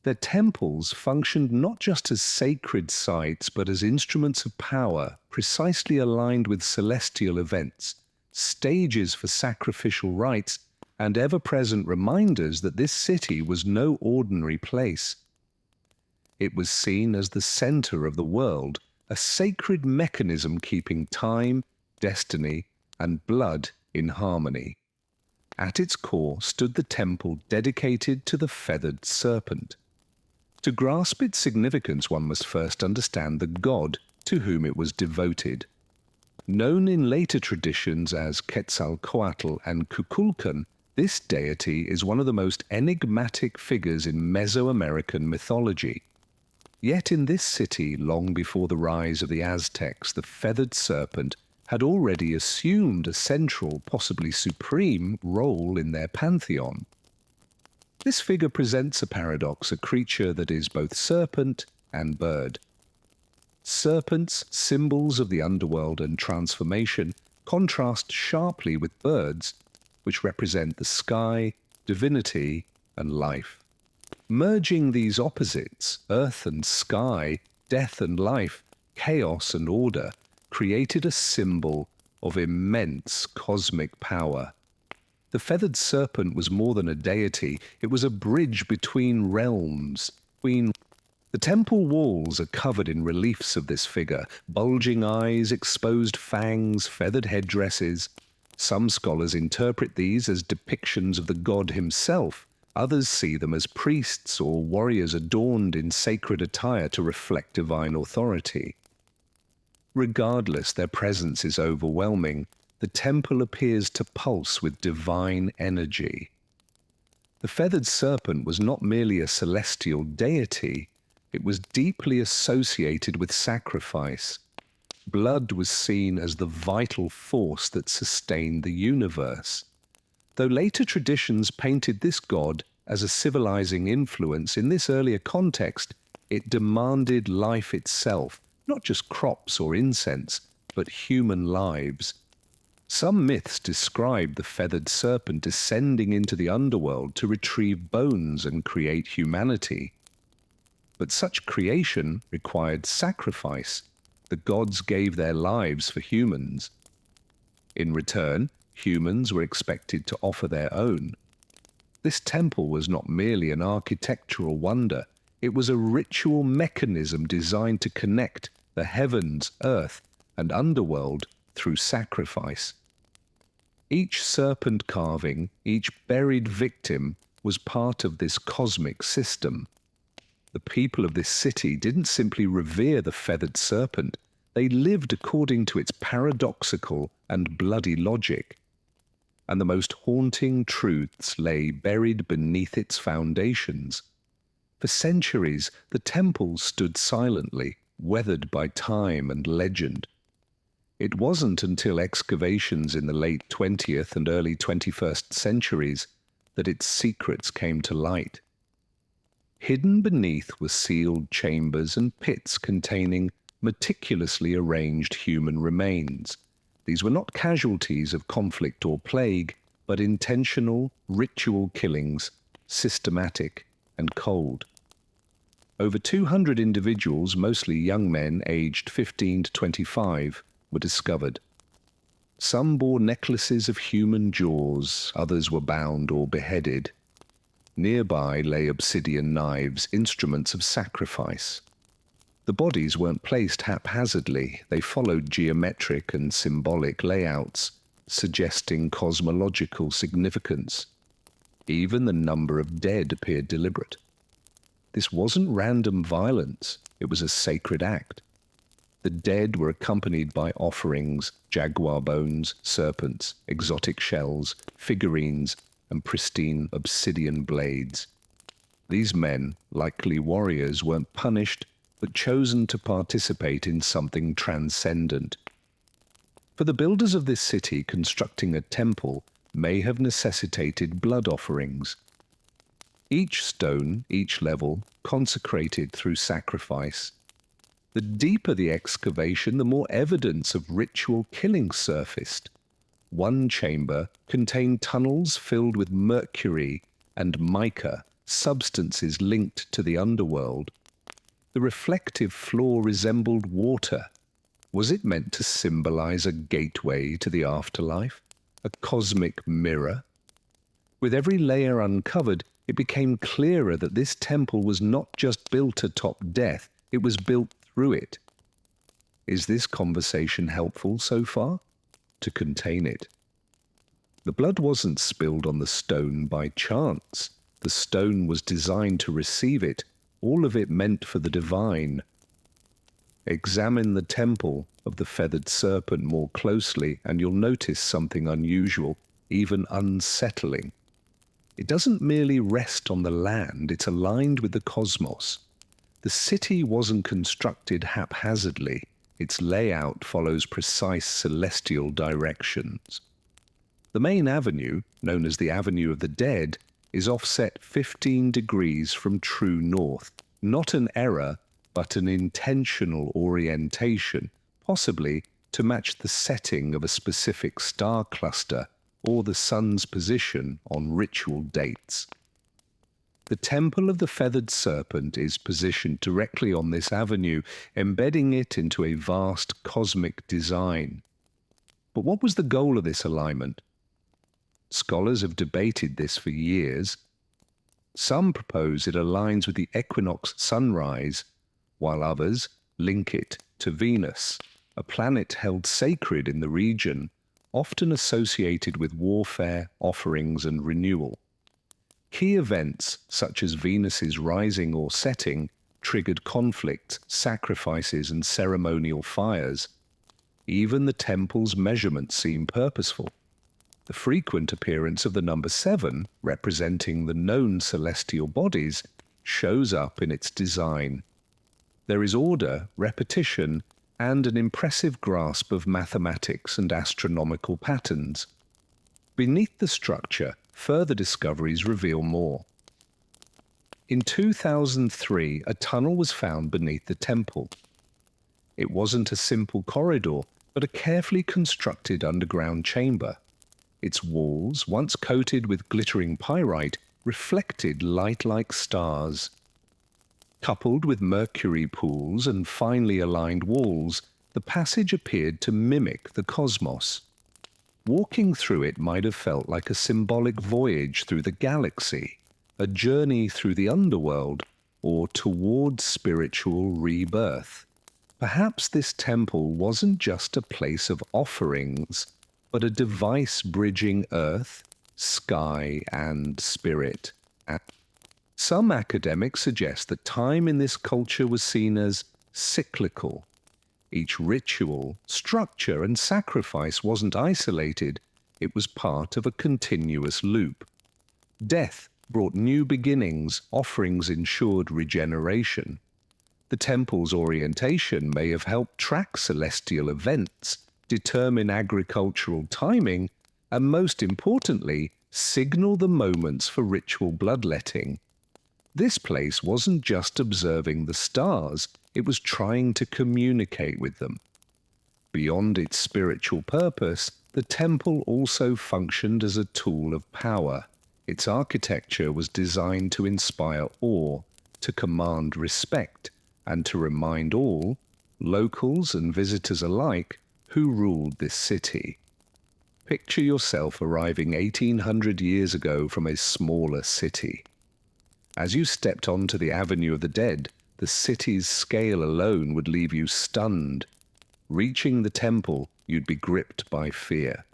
Their temples functioned not just as sacred sites, but as instruments of power, precisely aligned with celestial events, stages for sacrificial rites, and ever-present reminders that this city was no ordinary place. It was seen as the center of the world, a sacred mechanism keeping time, destiny, and blood in harmony. At its core stood the temple dedicated to the feathered serpent. To grasp its significance, one must first understand the god to whom it was devoted. Known in later traditions as Quetzalcoatl and Kukulkan, this deity is one of the most enigmatic figures in Mesoamerican mythology. Yet in this city, long before the rise of the Aztecs, the feathered serpent had already assumed a central, possibly supreme, role in their pantheon. This figure presents a paradox, a creature that is both serpent and bird. Serpents, symbols of the underworld and transformation, contrast sharply with birds, which represent the sky, divinity, and life. Merging these opposites, earth and sky, death and life, chaos and order, created a symbol of immense cosmic power. The feathered serpent was more than a deity, it was a bridge between realms. The temple walls are covered in reliefs of this figure, bulging eyes, exposed fangs, feathered headdresses. Some scholars interpret these as depictions of the god himself. Others see them as priests or warriors adorned in sacred attire to reflect divine authority. Regardless, their presence is overwhelming. The temple appears to pulse with divine energy. The feathered serpent was not merely a celestial deity, it was deeply associated with sacrifice. Blood was seen as the vital force that sustained the universe. Though later traditions painted this god as a civilizing influence, in this earlier context, it demanded life itself, not just crops or incense, but human lives. Some myths describe the feathered serpent descending into the underworld to retrieve bones and create humanity. But such creation required sacrifice. The gods gave their lives for humans. In return, humans were expected to offer their own. This temple was not merely an architectural wonder, it was a ritual mechanism designed to connect the heavens, earth, and underworld through sacrifice. Each serpent carving, each buried victim, was part of this cosmic system. The people of this city didn't simply revere the feathered serpent, they lived according to its paradoxical and bloody logic. And the most haunting truths lay buried beneath its foundations. For centuries, the temples stood silently, weathered by time and legend. It wasn't until excavations in the late 20th and early 21st centuries that its secrets came to light. Hidden beneath were sealed chambers and pits containing meticulously arranged human remains. These were not casualties of conflict or plague, but intentional, ritual killings, systematic and cold. Over 200 individuals, mostly young men aged 15 to 25, were discovered. Some bore necklaces of human jaws, others were bound or beheaded. Nearby lay obsidian knives, instruments of sacrifice. The bodies weren't placed haphazardly, they followed geometric and symbolic layouts, suggesting cosmological significance. Even the number of dead appeared deliberate. This wasn't random violence, it was a sacred act. The dead were accompanied by offerings, jaguar bones, serpents, exotic shells, figurines, and pristine obsidian blades. These men, likely warriors, weren't punished, but chosen to participate in something transcendent. For the builders of this city, constructing a temple may have necessitated blood offerings. Each stone, each level, consecrated through sacrifice. The deeper the excavation, the more evidence of ritual killing surfaced. One chamber contained tunnels filled with mercury and mica, substances linked to the underworld. The reflective floor resembled water. Was it meant to symbolize a gateway to the afterlife? A cosmic mirror? With every layer uncovered, it became clearer that this temple was not just built atop death, it was built through it. Is this conversation helpful so far? To contain it. The blood wasn't spilled on the stone by chance. The stone was designed to receive it, all of it meant for the divine. Examine the temple of the feathered serpent more closely, and you'll notice something unusual, even unsettling. It doesn't merely rest on the land, it's aligned with the cosmos. The city wasn't constructed haphazardly. Its layout follows precise celestial directions. The main avenue, known as the Avenue of the Dead, is offset 15 degrees from true north. Not an error, but an intentional orientation, possibly to match the setting of a specific star cluster or the sun's position on ritual dates. The Temple of the Feathered Serpent is positioned directly on this avenue, embedding it into a vast cosmic design. But what was the goal of this alignment? Scholars have debated this for years. Some propose it aligns with the equinox sunrise, while others link it to Venus, a planet held sacred in the region, often associated with warfare, offerings, and renewal. Key events, such as Venus's rising or setting, triggered conflicts, sacrifices, and ceremonial fires. Even the temple's measurements seem purposeful. The frequent appearance of the number 7, representing the known celestial bodies, shows up in its design. There is order, repetition, and an impressive grasp of mathematics and astronomical patterns. Beneath the structure, further discoveries reveal more. In 2003, a tunnel was found beneath the temple. It wasn't a simple corridor, but a carefully constructed underground chamber. Its walls, once coated with glittering pyrite, reflected light like stars. Coupled with mercury pools and finely aligned walls, the passage appeared to mimic the cosmos. Walking through it might have felt like a symbolic voyage through the galaxy, a journey through the underworld, or toward spiritual rebirth. Perhaps this temple wasn't just a place of offerings, but a device bridging earth, sky, and spirit. Some academics suggest that time in this culture was seen as cyclical. Each ritual, structure, and sacrifice wasn't isolated, it was part of a continuous loop. Death brought new beginnings, offerings ensured regeneration. The temple's orientation may have helped track celestial events, determine agricultural timing, and most importantly, signal the moments for ritual bloodletting. This place wasn't just observing the stars, it was trying to communicate with them. Beyond its spiritual purpose, the temple also functioned as a tool of power. Its architecture was designed to inspire awe, to command respect, and to remind all, locals and visitors alike, who ruled this city. Picture yourself arriving 1800 years ago from a smaller city. As you stepped onto the Avenue of the Dead, the city's scale alone would leave you stunned. Reaching the temple, you'd be gripped by fear.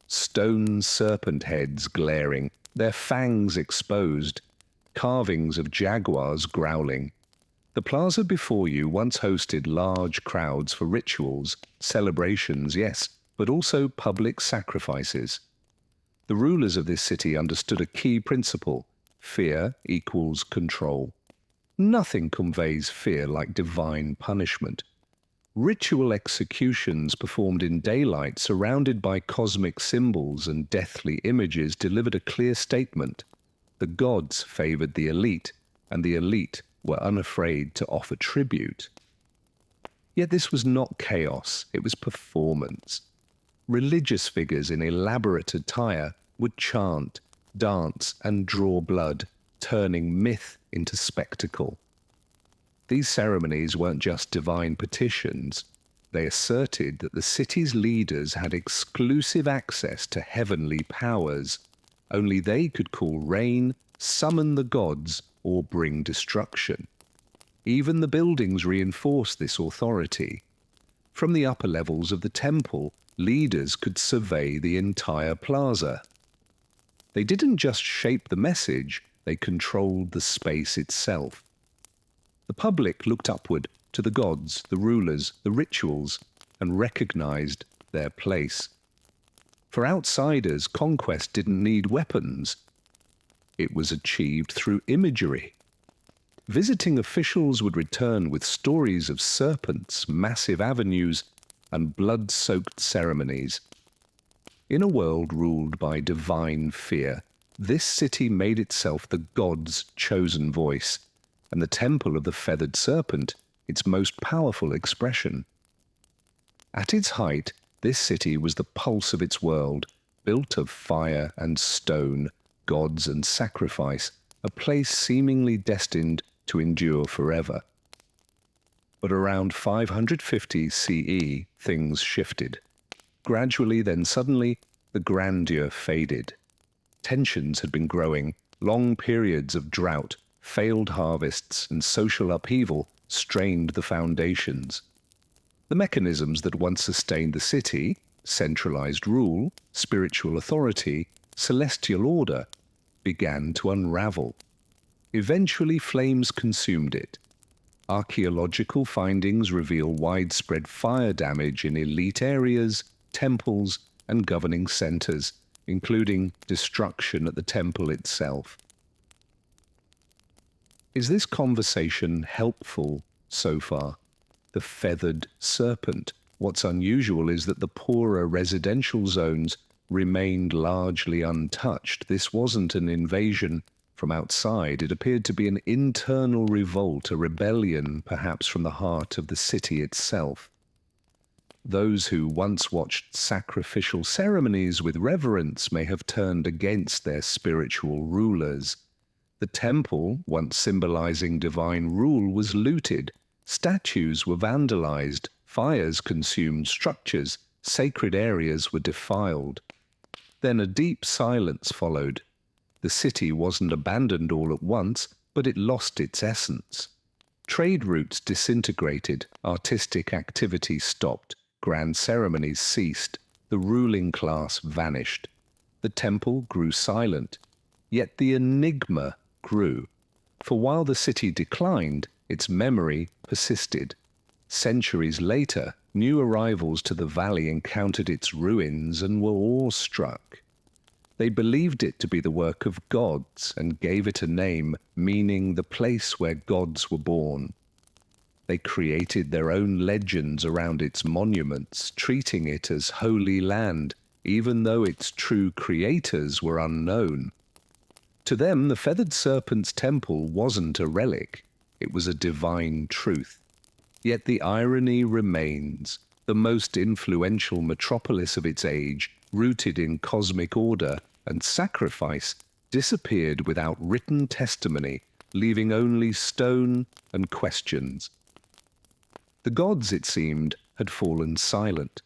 Stone serpent heads glaring, their fangs exposed, carvings of jaguars growling. The plaza before you once hosted large crowds for rituals, celebrations, yes, but also public sacrifices. The rulers of this city understood a key principle: fear equals control. Nothing conveys fear like divine punishment. Ritual executions performed in daylight surrounded by cosmic symbols and deathly images delivered a clear statement. The gods favored the elite, and the elite were unafraid to offer tribute. Yet this was not chaos, it was performance. Religious figures in elaborate attire would chant, dance, and draw blood, turning myth into spectacle. These ceremonies weren't just divine petitions. They asserted that the city's leaders had exclusive access to heavenly powers. Only they could call rain, summon the gods, or bring destruction. Even the buildings reinforced this authority. From the upper levels of the temple, leaders could survey the entire plaza. They didn't just shape the message, they controlled the space itself. The public looked upward to the gods, the rulers, the rituals, and recognized their place. For outsiders, conquest didn't need weapons. It was achieved through imagery. Visiting officials would return with stories of serpents, massive avenues, and blood-soaked ceremonies. In a world ruled by divine fear, this city made itself the god's chosen voice, and the Temple of the Feathered Serpent its most powerful expression. At its height, this city was the pulse of its world, built of fire and stone, gods and sacrifice, a place seemingly destined to endure forever. But around 550 CE, things shifted. Gradually, then suddenly, the grandeur faded. Tensions had been growing, long periods of drought, failed harvests, and social upheaval strained the foundations. The mechanisms that once sustained the city, centralized rule, spiritual authority, celestial order, began to unravel. Eventually, flames consumed it. Archaeological findings reveal widespread fire damage in elite areas, temples, and governing centers, including destruction at the temple itself. Is this conversation helpful so far? The feathered serpent. What's unusual is that the poorer residential zones remained largely untouched. This wasn't an invasion from outside. It appeared to be an internal revolt, a rebellion, perhaps from the heart of the city itself. Those who once watched sacrificial ceremonies with reverence may have turned against their spiritual rulers. The temple, once symbolizing divine rule, was looted. Statues were vandalized. Fires consumed structures. Sacred areas were defiled. Then a deep silence followed. The city wasn't abandoned all at once, but it lost its essence. Trade routes disintegrated. Artistic activity stopped. Grand ceremonies ceased. The ruling class vanished. The temple grew silent. Yet the enigma grew. For while the city declined, its memory persisted. Centuries later, new arrivals to the valley encountered its ruins and were awestruck. They believed it to be the work of gods and gave it a name meaning the place where gods were born. They created their own legends around its monuments, treating it as holy land, even though its true creators were unknown. To them, the feathered serpent's temple wasn't a relic, it was a divine truth. Yet the irony remains. The most influential metropolis of its age, rooted in cosmic order and sacrifice, disappeared without written testimony, leaving only stone and questions. The gods, it seemed, had fallen silent.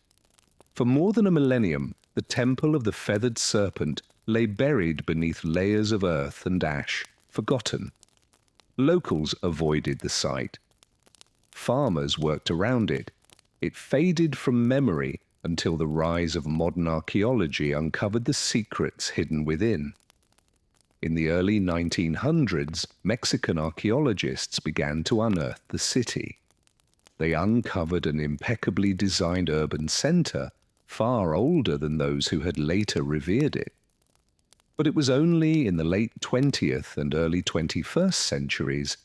For more than a millennium, the temple of the feathered serpent lay buried beneath layers of earth and ash, forgotten. Locals avoided the site. Farmers worked around it. It faded from memory until the rise of modern archaeology uncovered the secrets hidden within. In the early 1900s, Mexican archaeologists began to unearth the city. They uncovered an impeccably designed urban center, far older than those who had later revered it. But it was only in the late 20th and early 21st centuries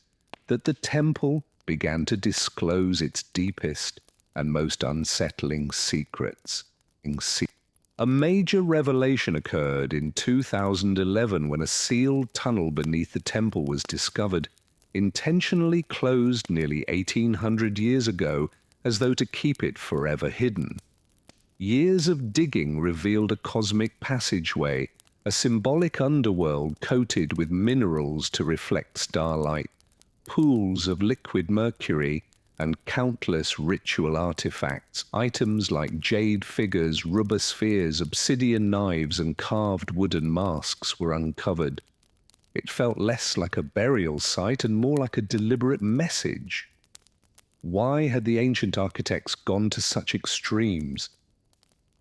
that the temple began to disclose its deepest and most unsettling secrets. A major revelation occurred in 2011 when a sealed tunnel beneath the temple was discovered, intentionally closed nearly 1800 years ago as though to keep it forever hidden. Years of digging revealed a cosmic passageway, a symbolic underworld coated with minerals to reflect starlight, pools of liquid mercury, and countless ritual artifacts. Items like jade figures, rubber spheres, obsidian knives, and carved wooden masks were uncovered. It felt less like a burial site and more like a deliberate message. Why had the ancient architects gone to such extremes?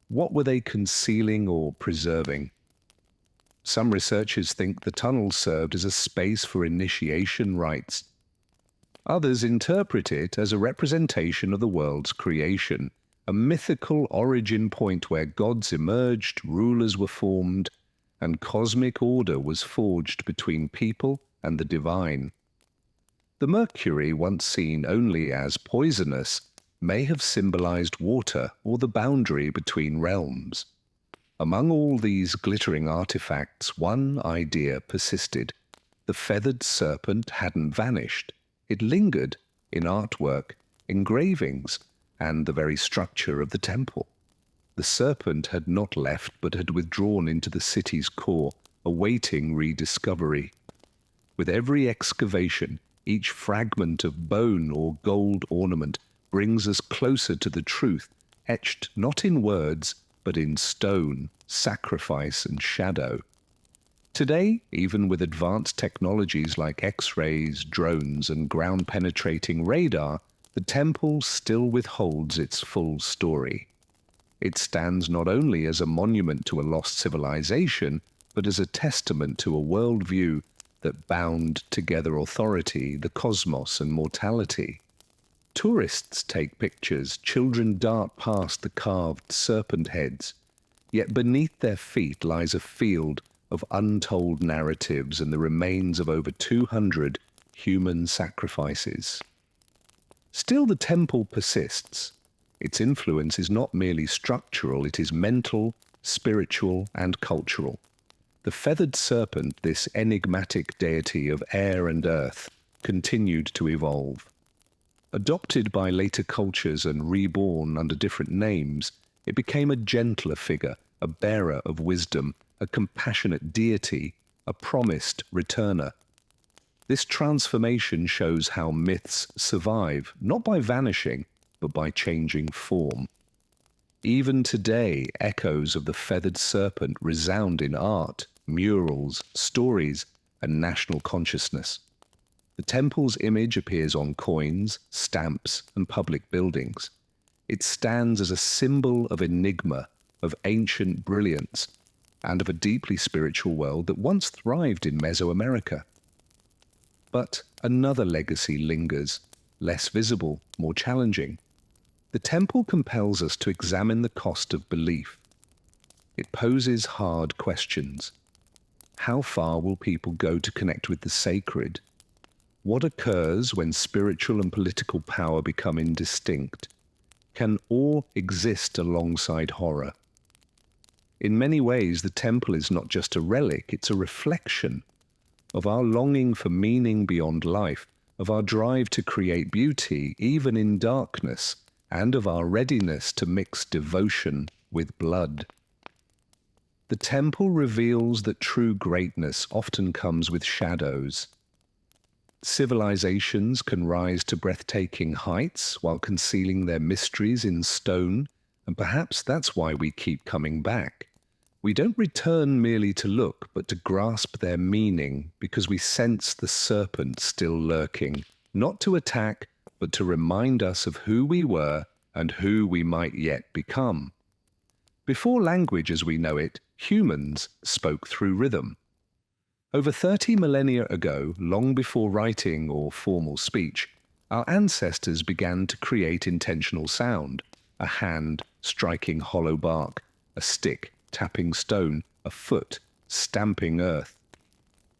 What were they concealing or preserving? Some researchers think the tunnel served as a space for initiation rites. Others interpret it as a representation of the world's creation, a mythical origin point where gods emerged, rulers were formed, and cosmic order was forged between people and the divine. The mercury, once seen only as poisonous, may have symbolized water or the boundary between realms. Among all these glittering artifacts, one idea persisted. The feathered serpent hadn't vanished. It lingered in artwork, engravings, and the very structure of the temple. The serpent had not left, but had withdrawn into the city's core, awaiting rediscovery. With every excavation, each fragment of bone or gold ornament brings us closer to the truth, etched not in words, but in stone, sacrifice, and shadow. Today, even with advanced technologies like X-rays, drones, and ground-penetrating radar, the temple still withholds its full story. It stands not only as a monument to a lost civilization, but as a testament to a worldview that bound together authority, the cosmos, and mortality. Tourists take pictures, children dart past the carved serpent heads, yet beneath their feet lies a field of untold narratives and the remains of over 200 human sacrifices. Still, the temple persists. Its influence is not merely structural, it is mental, spiritual, and cultural. The feathered serpent, this enigmatic deity of air and earth, continued to evolve. Adopted by later cultures and reborn under different names, it became a gentler figure, a bearer of wisdom, a compassionate deity, a promised returner. This transformation shows how myths survive, not by vanishing, but by changing form. Even today, echoes of the feathered serpent resound in art, murals, stories, and national consciousness. The temple's image appears on coins, stamps, and public buildings. It stands as a symbol of enigma, of ancient brilliance, and of a deeply spiritual world that once thrived in Mesoamerica. But another legacy lingers, less visible, more challenging. The temple compels us to examine the cost of belief. It poses hard questions. How far will people go to connect with the sacred? What occurs when spiritual and political power become indistinct? Can awe exist alongside horror? In many ways, the temple is not just a relic, it's a reflection of our longing for meaning beyond life, of our drive to create beauty even in darkness, and of our readiness to mix devotion with blood. The temple reveals that true greatness often comes with shadows. Civilizations can rise to breathtaking heights while concealing their mysteries in stone, and perhaps that's why we keep coming back. We don't return merely to look, but to grasp their meaning, because we sense the serpent still lurking, not to attack, but to remind us of who we were and who we might yet become. Before language as we know it, humans spoke through rhythm. Over 30 millennia ago, long before writing or formal speech, our ancestors began to create intentional sound, a hand striking hollow bark, a stick tapping stone, a foot stamping earth.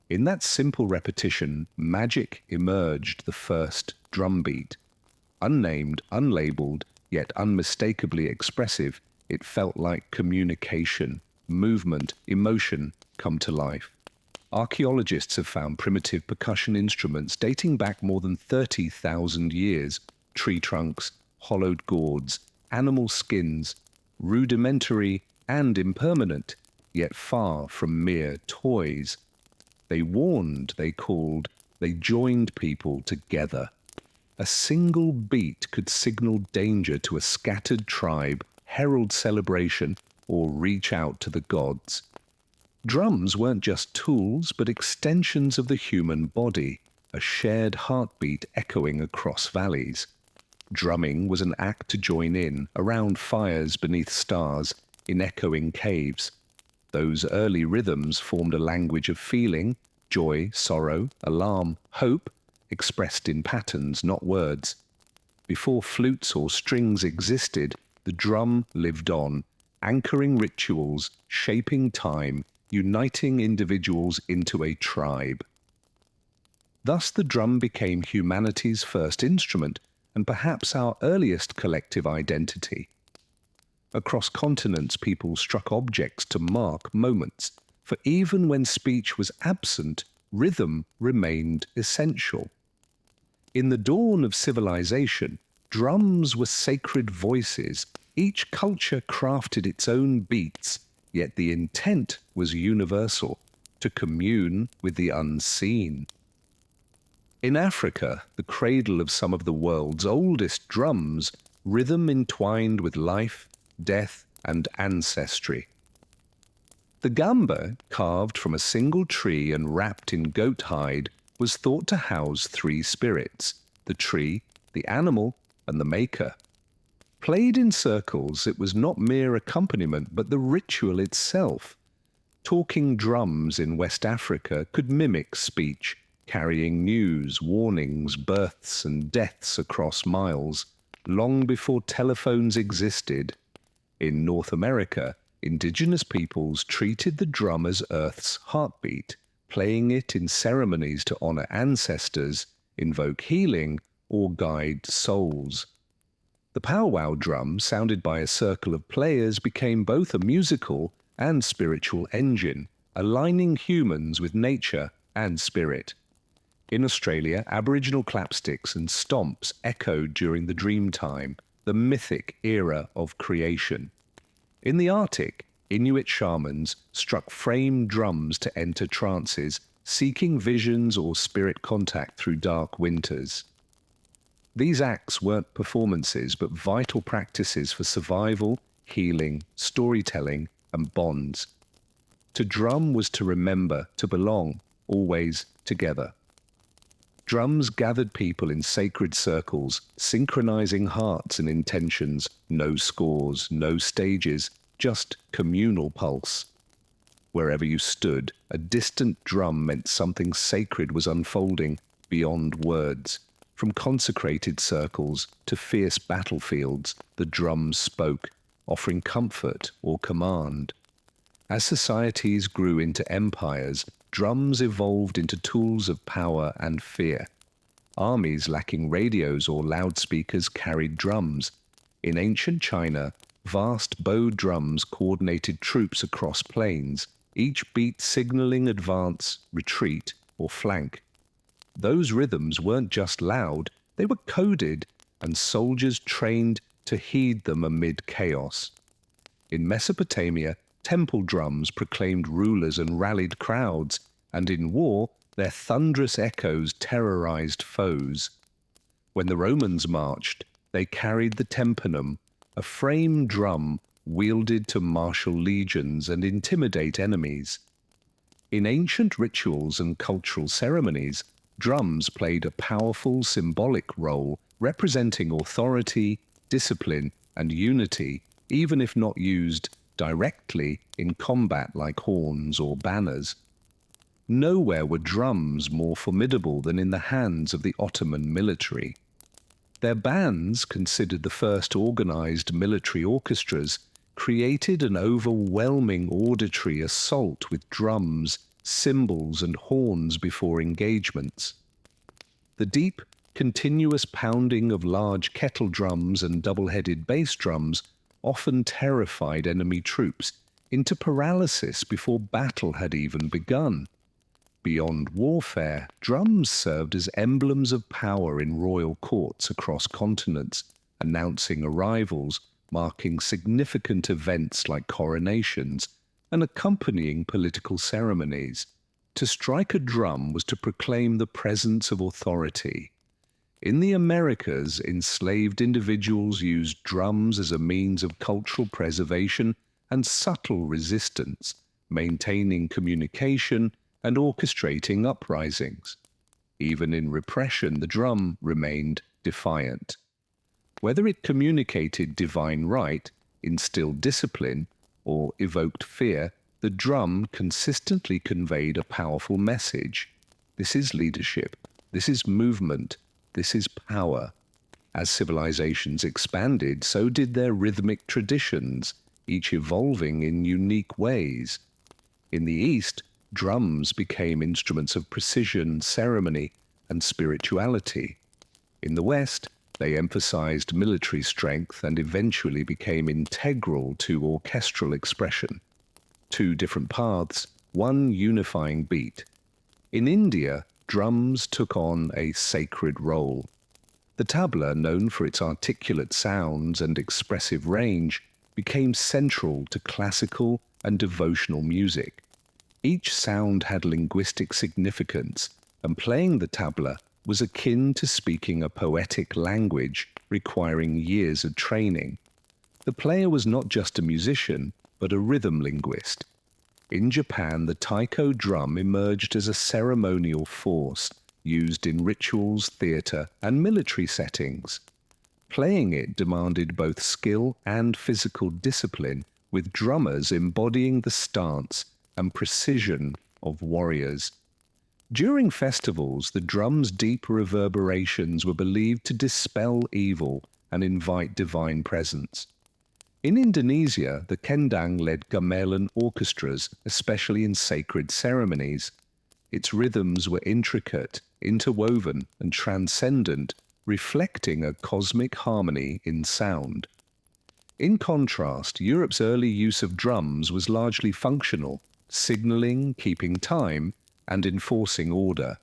In that simple repetition, magic emerged, the first drumbeat. Unnamed, unlabeled, yet unmistakably expressive, it felt like communication, movement, emotion come to life. Archaeologists have found primitive percussion instruments dating back more than 30,000 years, tree trunks, hollowed gourds, animal skins, rudimentary and impermanent, yet far from mere toys. They warned, they called, they joined people together. A single beat could signal danger to a scattered tribe, herald celebration, or reach out to the gods. Drums weren't just tools, but extensions of the human body, a shared heartbeat echoing across valleys. Drumming was an act to join in, around fires beneath stars, in echoing caves. Those early rhythms formed a language of feeling, joy, sorrow, alarm, hope, expressed in patterns, not words. Before flutes or strings existed, the drum lived on, anchoring rituals, shaping time, uniting individuals into a tribe. Thus the drum became humanity's first instrument, and perhaps our earliest collective identity. Across continents, people struck objects to mark moments, for even when speech was absent, rhythm remained essential. In the dawn of civilization, drums were sacred voices. Each culture crafted its own beats, yet the intent was universal, to commune with the unseen. In Africa, the cradle of some of the world's oldest drums, rhythm entwined with life, death, and ancestry. The gamba, carved from a single tree and wrapped in goat hide, was thought to house three spirits: the tree, the animal, and the maker. Played in circles, it was not mere accompaniment, but the ritual itself. Talking drums in West Africa could mimic speech, carrying news, warnings, births, and deaths across miles, long before telephones existed. In North America, indigenous peoples treated the drum as Earth's heartbeat, playing it in ceremonies to honor ancestors, invoke healing, or guide souls. The powwow drum, sounded by a circle of players, became both a musical and spiritual engine, aligning humans with nature and spirit. In Australia, Aboriginal clapsticks and stomps echoed during the dream time, the mythic era of creation. In the Arctic, Inuit shamans struck frame drums to enter trances, seeking visions or spirit contact through dark winters. These acts weren't performances, but vital practices for survival, healing, storytelling, and bonds. To drum was to remember, to belong, always together. Drums gathered people in sacred circles, synchronizing hearts and intentions, no scores, no stages, just communal pulse. Wherever you stood, a distant drum meant something sacred was unfolding beyond words. From consecrated circles to fierce battlefields, the drums spoke, offering comfort or command. As societies grew into empires, drums evolved into tools of power and fear. Armies lacking radios or loudspeakers carried drums. In ancient China, vast bow drums coordinated troops across plains, each beat signaling advance, retreat, or flank. Those rhythms weren't just loud, they were coded, and soldiers trained to heed them amid chaos. In Mesopotamia, temple drums proclaimed rulers and rallied crowds, and in war, their thunderous echoes terrorized foes. When the Romans marched, they carried the tympanum, a frame drum wielded to marshal legions and intimidate enemies. In ancient rituals and cultural ceremonies, drums played a powerful symbolic role representing authority, discipline, and unity, even if not used directly in combat like horns or banners. Nowhere were drums more formidable than in the hands of the Ottoman military. Their bands, considered the first organized military orchestras, created an overwhelming auditory assault with drums, cymbals, and horns before engagements. The deep, continuous pounding of large kettle drums and double-headed bass drums often terrified enemy troops into paralysis before battle had even begun. Beyond warfare, drums served as emblems of power in royal courts across continents, announcing arrivals, marking significant events like coronations, and accompanying political ceremonies. To strike a drum was to proclaim the presence of authority. In the Americas, enslaved individuals used drums as a means of cultural preservation and subtle resistance, maintaining communication and orchestrating uprisings. Even in repression, the drum remained defiant. Whether it communicated divine right, instilled discipline, or evoked fear, the drum consistently conveyed a powerful message. This is leadership. This is movement. This is power. As civilizations expanded, so did their rhythmic traditions, each evolving in unique ways. In the East, drums became instruments of precision, ceremony, and spirituality. In the West, they emphasized military strength and eventually became integral to orchestral expression. Two different paths, one unifying beat. In India, drums took on a sacred role. The tabla, known for its articulate sounds and expressive range, became central to classical and devotional music. Each sound had linguistic significance, and playing the tabla was akin to speaking a poetic language requiring years of training. The player was not just a musician, but a rhythm linguist. In Japan, the taiko drum emerged as a ceremonial force used in rituals, theatre, and military settings. Playing it demanded both skill and physical discipline, with drummers embodying the stance and precision of warriors. During festivals, the drum's deep reverberations were believed to dispel evil and invite divine presence. In Indonesia, the kendang led gamelan orchestras, especially in sacred ceremonies. Its rhythms were intricate, interwoven, and transcendent, reflecting a cosmic harmony in sound. In contrast, Europe's early use of drums was largely functional, signaling, keeping time, and enforcing order.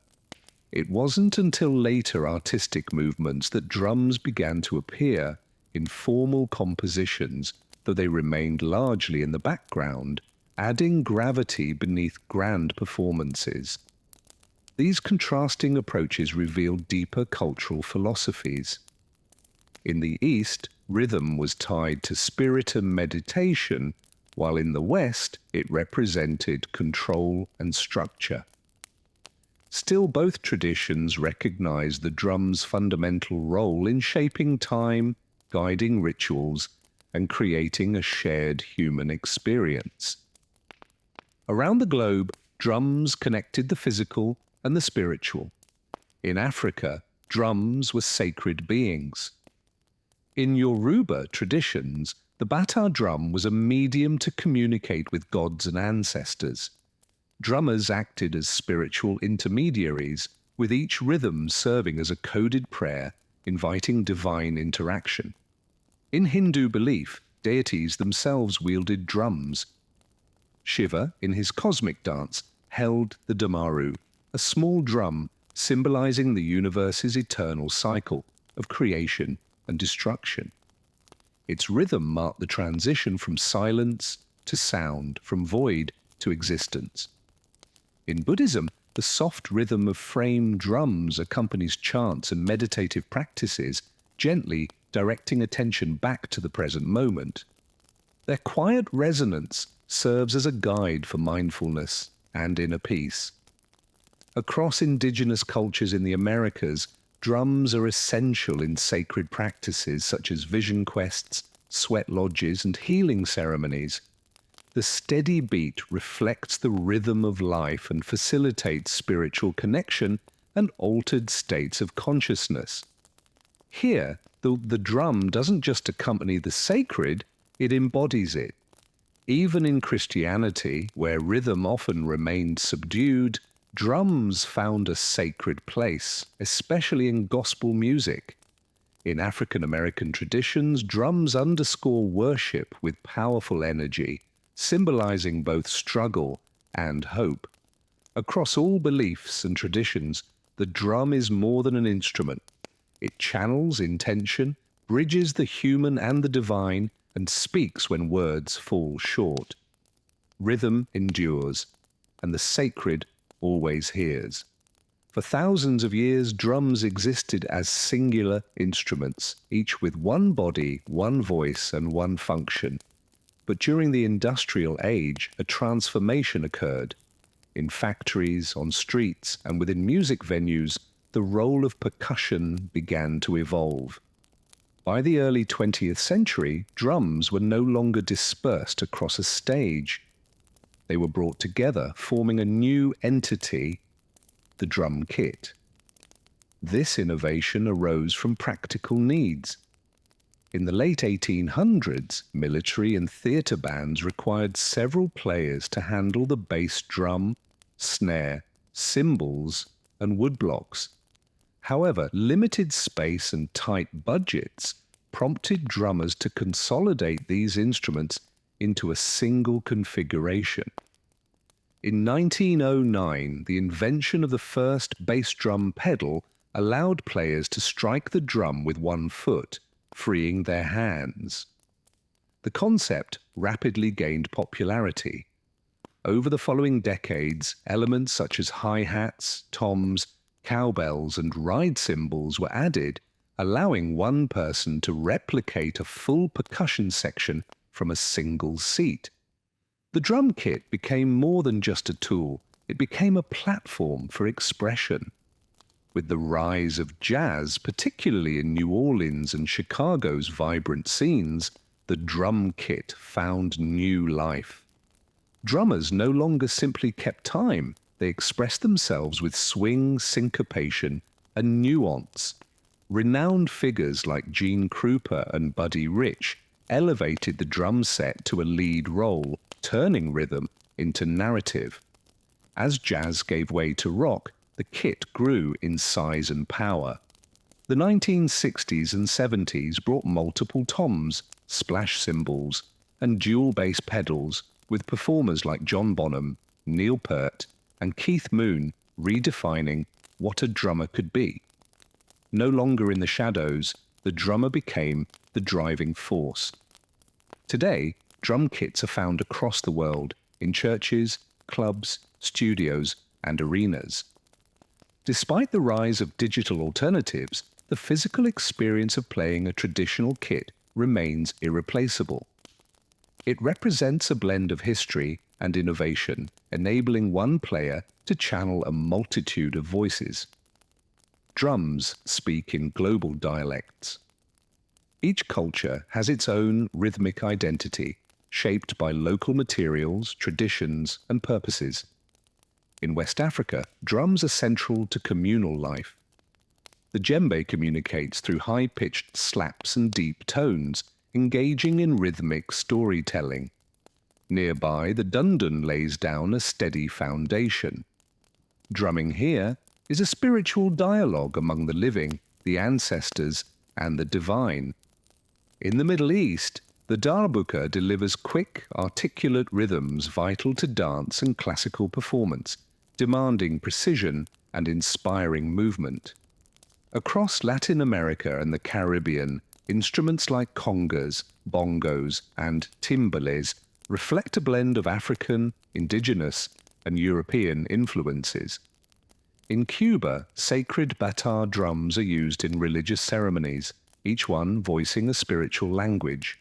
It wasn't until later artistic movements that drums began to appear in formal compositions, though they remained largely in the background, adding gravity beneath grand performances. These contrasting approaches reveal deeper cultural philosophies. In the East, rhythm was tied to spirit and meditation, while in the West it represented control and structure. Still, both traditions recognize the drum's fundamental role in shaping time, guiding rituals, and creating a shared human experience. Around the globe, drums connected the physical and the spiritual. In Africa, drums were sacred beings. In Yoruba traditions, the bata drum was a medium to communicate with gods and ancestors. Drummers acted as spiritual intermediaries, with each rhythm serving as a coded prayer, inviting divine interaction. In Hindu belief, deities themselves wielded drums. Shiva, in his cosmic dance, held the damaru, a small drum symbolizing the universe's eternal cycle of creation and destruction. Its rhythm marked the transition from silence to sound, from void to existence. In Buddhism, the soft rhythm of frame drums accompanies chants and meditative practices, gently directing attention back to the present moment. Their quiet resonance serves as a guide for mindfulness and inner peace. Across indigenous cultures in the Americas, drums are essential in sacred practices such as vision quests, sweat lodges, and healing ceremonies. The steady beat reflects the rhythm of life and facilitates spiritual connection and altered states of consciousness. Here, the drum doesn't just accompany the sacred, it embodies it. Even in Christianity, where rhythm often remained subdued, drums found a sacred place, especially in gospel music. In African American traditions, drums underscore worship with powerful energy, symbolizing both struggle and hope. Across all beliefs and traditions, the drum is more than an instrument. It channels intention, bridges the human and the divine, and speaks when words fall short. Rhythm endures, and the sacred always hears. For thousands of years, drums existed as singular instruments, each with one body, one voice, and one function. But during the industrial age, a transformation occurred. In factories, on streets, and within music venues, the role of percussion began to evolve. By the early 20th century, drums were no longer dispersed across a stage. They were brought together, forming a new entity, the drum kit. This innovation arose from practical needs. In the late 1800s, military and theatre bands required several players to handle the bass drum, snare, cymbals, and woodblocks. However, limited space and tight budgets prompted drummers to consolidate these instruments into a single configuration. In 1909, the invention of the first bass drum pedal allowed players to strike the drum with one foot, freeing their hands. The concept rapidly gained popularity. Over the following decades, elements such as hi-hats, toms, cowbells, and ride cymbals were added, allowing one person to replicate a full percussion section from a single seat. The drum kit became more than just a tool, it became a platform for expression. With the rise of jazz, particularly in New Orleans and Chicago's vibrant scenes, the drum kit found new life. Drummers no longer simply kept time, they expressed themselves with swing, syncopation, and nuance. Renowned figures like Gene Krupa and Buddy Rich elevated the drum set to a lead role, turning rhythm into narrative. As jazz gave way to rock, the kit grew in size and power. The 1960s and 70s brought multiple toms, splash cymbals, and dual bass pedals, with performers like John Bonham, Neil Peart, and Keith Moon redefining what a drummer could be. No longer in the shadows, the drummer became the driving force. Today, drum kits are found across the world, in churches, clubs, studios, and arenas. Despite the rise of digital alternatives, the physical experience of playing a traditional kit remains irreplaceable. It represents a blend of history and innovation, enabling one player to channel a multitude of voices. Drums speak in global dialects. Each culture has its own rhythmic identity, shaped by local materials, traditions, and purposes. In West Africa, drums are central to communal life. The djembe communicates through high-pitched slaps and deep tones, engaging in rhythmic storytelling. Nearby, the dundun lays down a steady foundation. Drumming here is a spiritual dialogue among the living, the ancestors, and the divine. In the Middle East, the darbuka delivers quick, articulate rhythms vital to dance and classical performance, demanding precision and inspiring movement. Across Latin America and the Caribbean, instruments like congas, bongos, and timbales reflect a blend of African, indigenous, and European influences. In Cuba, sacred batar drums are used in religious ceremonies, each one voicing a spiritual language.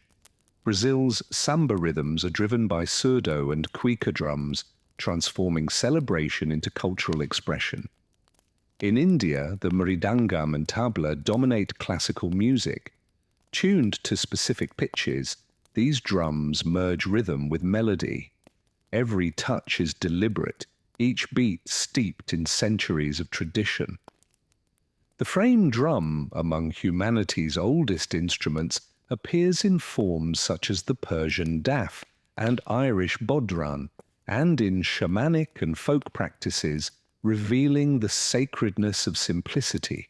Brazil's samba rhythms are driven by surdo and cuica drums, transforming celebration into cultural expression. In India, the mridangam and tabla dominate classical music. Tuned to specific pitches, these drums merge rhythm with melody. Every touch is deliberate, each beat steeped in centuries of tradition. The frame drum, among humanity's oldest instruments, appears in forms such as the Persian daf and Irish bodhran, and in shamanic and folk practices, revealing the sacredness of simplicity.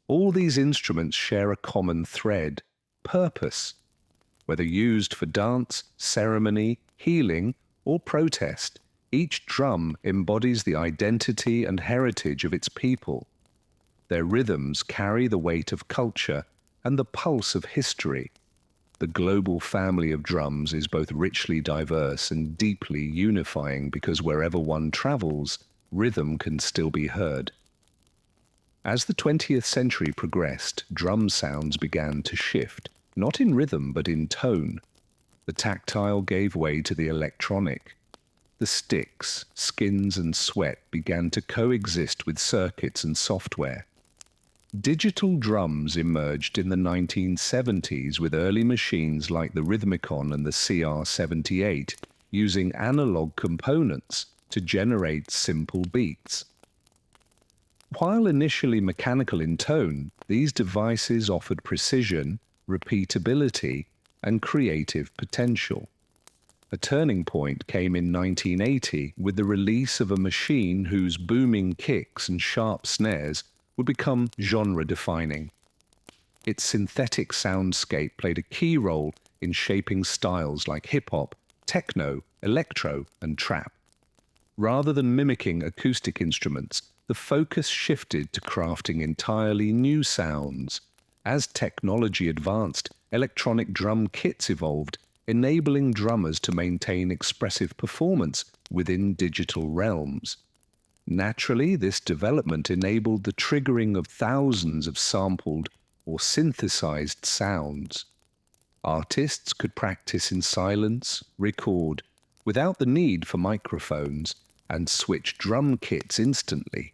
All these instruments share a common thread: purpose. Whether used for dance, ceremony, healing, or protest, each drum embodies the identity and heritage of its people. Their rhythms carry the weight of culture and the pulse of history. The global family of drums is both richly diverse and deeply unifying because wherever one travels, rhythm can still be heard. As the 20th century progressed, drum sounds began to shift, not in rhythm but in tone. The tactile gave way to the electronic. The sticks, skins, and sweat began to coexist with circuits and software. Digital drums emerged in the 1970s with early machines like the Rhythmicon and the CR78, using analog components to generate simple beats. While initially mechanical in tone, these devices offered precision, repeatability, and creative potential. A turning point came in 1980 with the release of a machine whose booming kicks and sharp snares would become genre-defining. Its synthetic soundscape played a key role in shaping styles like hip-hop, techno, electro, and trap. Rather than mimicking acoustic instruments, the focus shifted to crafting entirely new sounds. As technology advanced, electronic drum kits evolved, enabling drummers to maintain expressive performance within digital realms. Naturally, this development enabled the triggering of thousands of sampled or synthesized sounds. Artists could practice in silence, record, without the need for microphones, and switch drum kits instantly.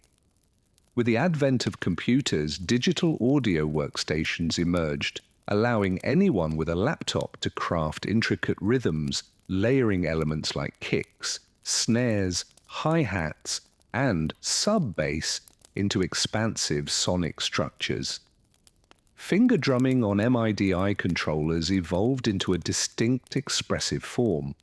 With the advent of computers, digital audio workstations emerged, allowing anyone with a laptop to craft intricate rhythms, layering elements like kicks, snares, hi-hats, and sub-bass into expansive sonic structures. Finger drumming on MIDI controllers evolved into a distinct expressive form.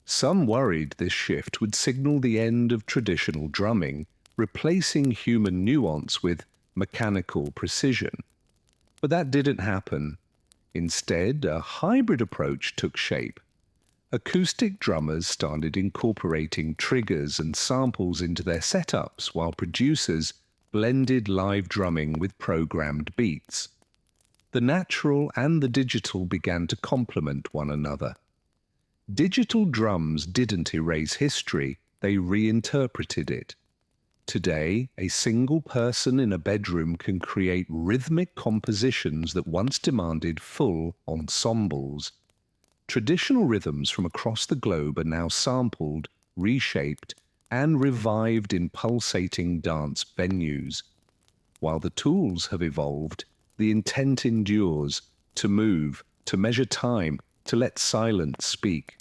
Some worried this shift would signal the end of traditional drumming, replacing human nuance with mechanical precision. But that didn't happen. Instead, a hybrid approach took shape. Acoustic drummers started incorporating triggers and samples into their setups, while producers blended live drumming with programmed beats. The natural and the digital began to complement one another. Digital drums didn't erase history, they reinterpreted it. Today, a single person in a bedroom can create rhythmic compositions that once demanded full ensembles. Traditional rhythms from across the globe are now sampled, reshaped, and revived in pulsating dance venues. While the tools have evolved, the intent endures: to move, to measure time, to let silence speak.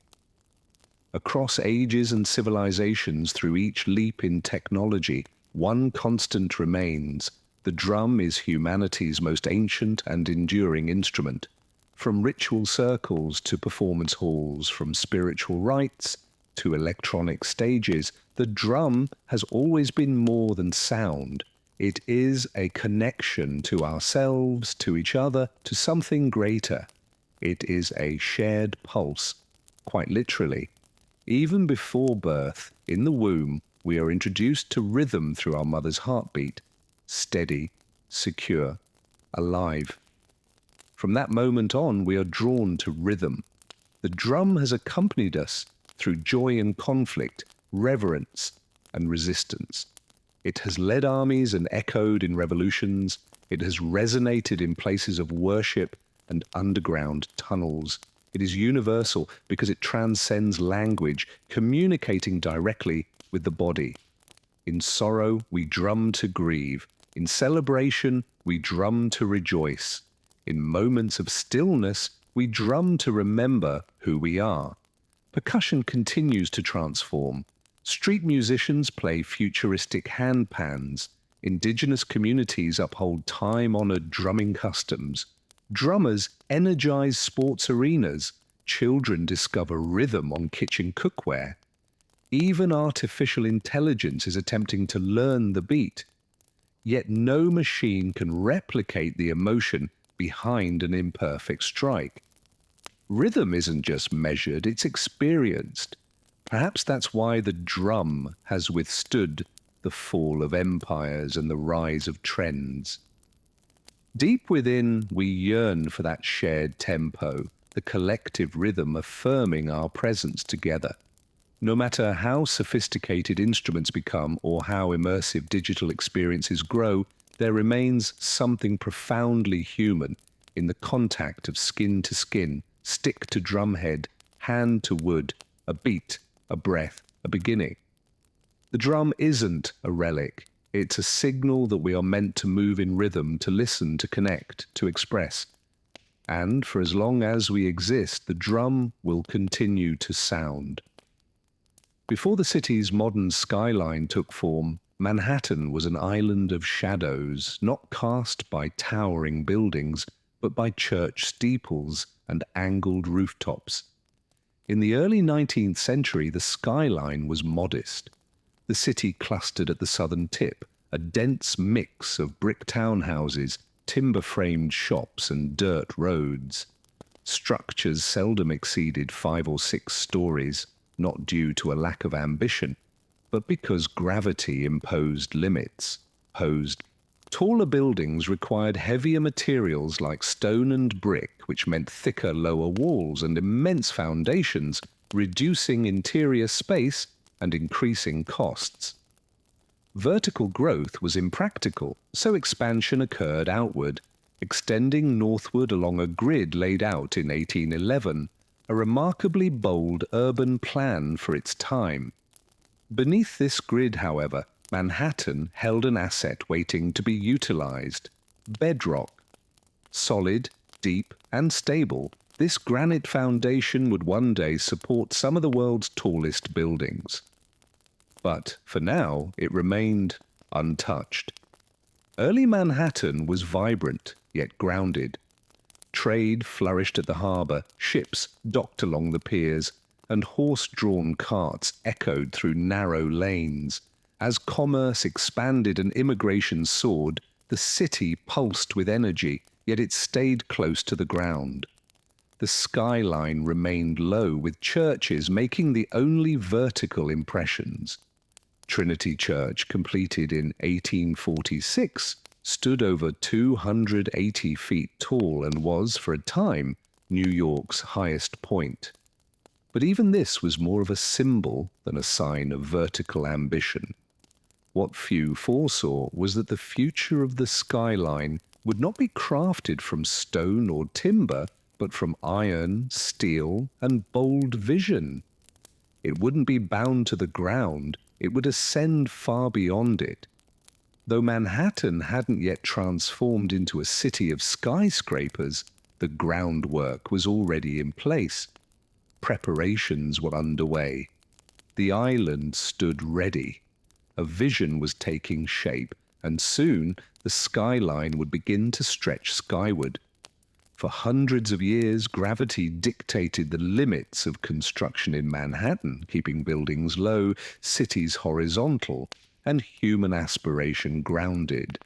Across ages and civilizations, through each leap in technology, one constant remains: the drum is humanity's most ancient and enduring instrument. From ritual circles to performance halls, from spiritual rites to electronic stages, the drum has always been more than sound. It is a connection to ourselves, to each other, to something greater. It is a shared pulse, quite literally. Even before birth, in the womb, we are introduced to rhythm through our mother's heartbeat, steady, secure, alive. From that moment on, we are drawn to rhythm. The drum has accompanied us through joy and conflict, reverence and resistance. It has led armies and echoed in revolutions. It has resonated in places of worship and underground tunnels. It is universal because it transcends language, communicating directly with the body. In sorrow, we drum to grieve. In celebration, we drum to rejoice. In moments of stillness, we drum to remember who we are. Percussion continues to transform. Street musicians play futuristic handpans. Indigenous communities uphold time-honored drumming customs. Drummers energize sports arenas. Children discover rhythm on kitchen cookware. Even artificial intelligence is attempting to learn the beat. Yet no machine can replicate the emotion behind an imperfect strike. Rhythm isn't just measured, it's experienced. Perhaps that's why the drum has withstood the fall of empires and the rise of trends. Deep within, we yearn for that shared tempo, the collective rhythm affirming our presence together. No matter how sophisticated instruments become or how immersive digital experiences grow, there remains something profoundly human in the contact of skin to skin, stick to drumhead, hand to wood, a beat, a breath, a beginning. The drum isn't a relic. It's a signal that we are meant to move in rhythm, to listen, to connect, to express. And for as long as we exist, the drum will continue to sound. Before the city's modern skyline took form, Manhattan was an island of shadows, not cast by towering buildings, but by church steeples and angled rooftops. In the early 19th century, the skyline was modest. The city clustered at the southern tip, a dense mix of brick townhouses, timber-framed shops, and dirt roads. Structures seldom exceeded 5 or 6 stories, not due to a lack of ambition, but because gravity imposed limits. Taller buildings required heavier materials like stone and brick, which meant thicker lower walls and immense foundations, reducing interior space and increasing costs. Vertical growth was impractical, so expansion occurred outward, extending northward along a grid laid out in 1811, a remarkably bold urban plan for its time. Beneath this grid, however, Manhattan held an asset waiting to be utilized: bedrock. Solid, deep, and stable, this granite foundation would one day support some of the world's tallest buildings. But for now, it remained untouched. Early Manhattan was vibrant, yet grounded. Trade flourished at the harbor, ships docked along the piers, and horse-drawn carts echoed through narrow lanes. As commerce expanded and immigration soared, the city pulsed with energy, yet it stayed close to the ground. The skyline remained low, with churches making the only vertical impressions. Trinity Church, completed in 1846, stood over 280 feet tall and was, for a time, New York's highest point. But even this was more of a symbol than a sign of vertical ambition. What few foresaw was that the future of the skyline would not be crafted from stone or timber, but from iron, steel, and bold vision. It wouldn't be bound to the ground, it would ascend far beyond it. Though Manhattan hadn't yet transformed into a city of skyscrapers, the groundwork was already in place. Preparations were underway. The island stood ready. A vision was taking shape, and soon the skyline would begin to stretch skyward. For hundreds of years, gravity dictated the limits of construction in Manhattan, keeping buildings low, cities horizontal, and human aspiration grounded.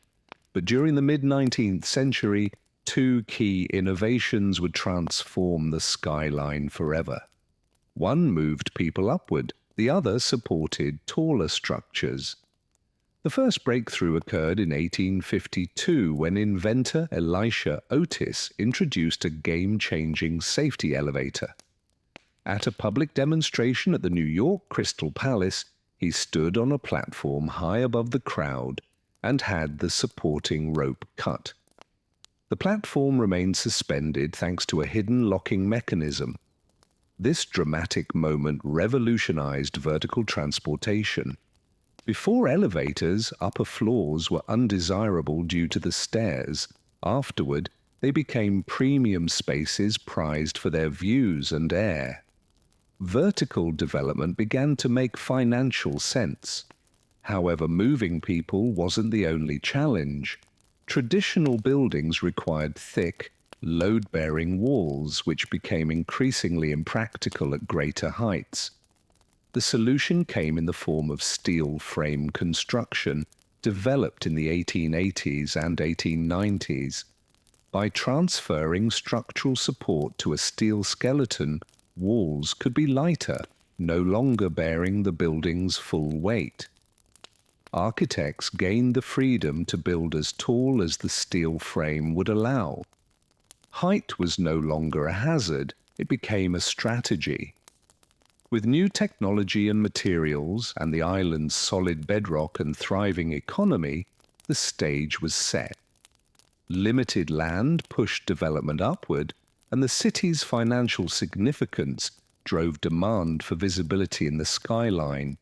But during the mid-19th century, two key innovations would transform the skyline forever. One moved people upward, the other supported taller structures. The first breakthrough occurred in 1852 when inventor Elisha Otis introduced a game-changing safety elevator. At a public demonstration at the New York Crystal Palace, he stood on a platform high above the crowd and had the supporting rope cut. The platform remained suspended thanks to a hidden locking mechanism. This dramatic moment revolutionized vertical transportation. Before elevators, upper floors were undesirable due to the stairs. Afterward, they became premium spaces prized for their views and air. Vertical development began to make financial sense. However, moving people wasn't the only challenge. Traditional buildings required thick, load-bearing walls, which became increasingly impractical at greater heights. The solution came in the form of steel frame construction, developed in the 1880s and 1890s. By transferring structural support to a steel skeleton, walls could be lighter, no longer bearing the building's full weight. Architects gained the freedom to build as tall as the steel frame would allow. Height was no longer a hazard, it became a strategy. With new technology and materials and the island's solid bedrock and thriving economy, the stage was set. Limited land pushed development upward, and the city's financial significance drove demand for visibility in the skyline.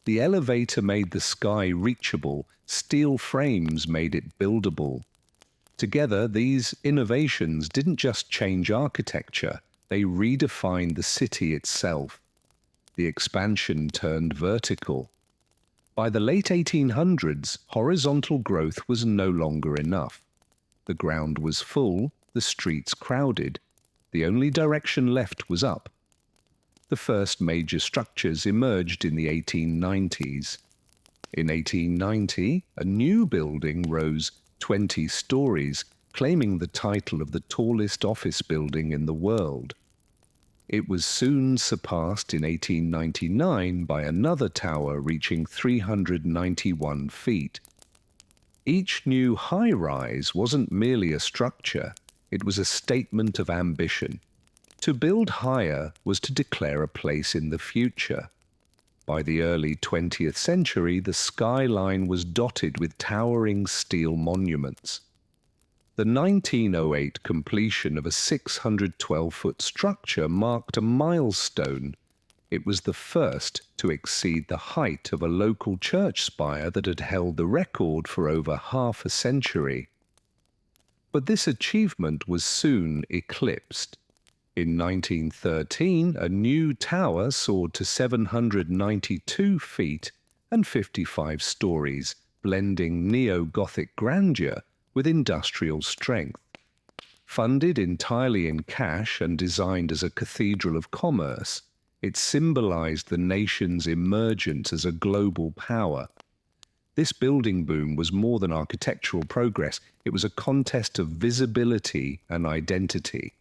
The elevator made the sky reachable, steel frames made it buildable. Together, these innovations didn't just change architecture, they redefined the city itself. The expansion turned vertical. By the late 1800s, horizontal growth was no longer enough. The ground was full, the streets crowded. The only direction left was up. The first major structures emerged in the 1890s. In 1890, a new building rose 20 stories, claiming the title of the tallest office building in the world. It was soon surpassed in 1899 by another tower reaching 391 feet. Each new high-rise wasn't merely a structure, it was a statement of ambition. To build higher was to declare a place in the future. By the early 20th century, the skyline was dotted with towering steel monuments. The 1908 completion of a 612-foot structure marked a milestone. It was the first to exceed the height of a local church spire that had held the record for over half a century. But this achievement was soon eclipsed. In 1913, a new tower soared to 792 feet and 55 stories, blending neo-Gothic grandeur with industrial strength. Funded entirely in cash and designed as a cathedral of commerce, it symbolized the nation's emergence as a global power. This building boom was more than architectural progress, it was a contest of visibility and identity.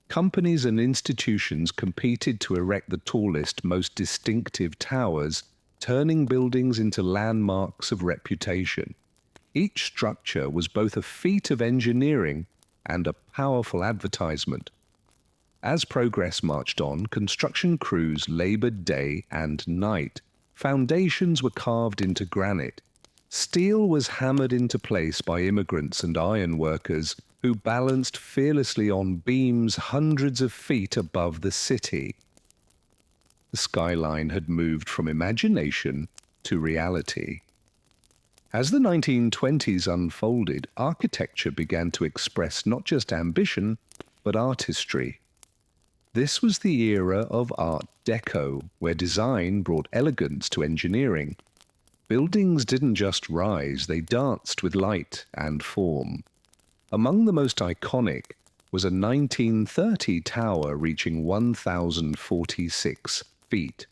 Companies and institutions competed to erect the tallest, most distinctive towers, turning buildings into landmarks of reputation. Each structure was both a feat of engineering and a powerful advertisement. As progress marched on, construction crews labored day and night. Foundations were carved into granite. Steel was hammered into place by immigrants and iron workers who balanced fearlessly on beams hundreds of feet above the city. The skyline had moved from imagination to reality. As the 1920s unfolded, architecture began to express not just ambition, but artistry. This was the era of Art Deco, where design brought elegance to engineering. Buildings didn't just rise, they danced with light and form. Among the most iconic was a 1930 tower reaching 1,046 feet.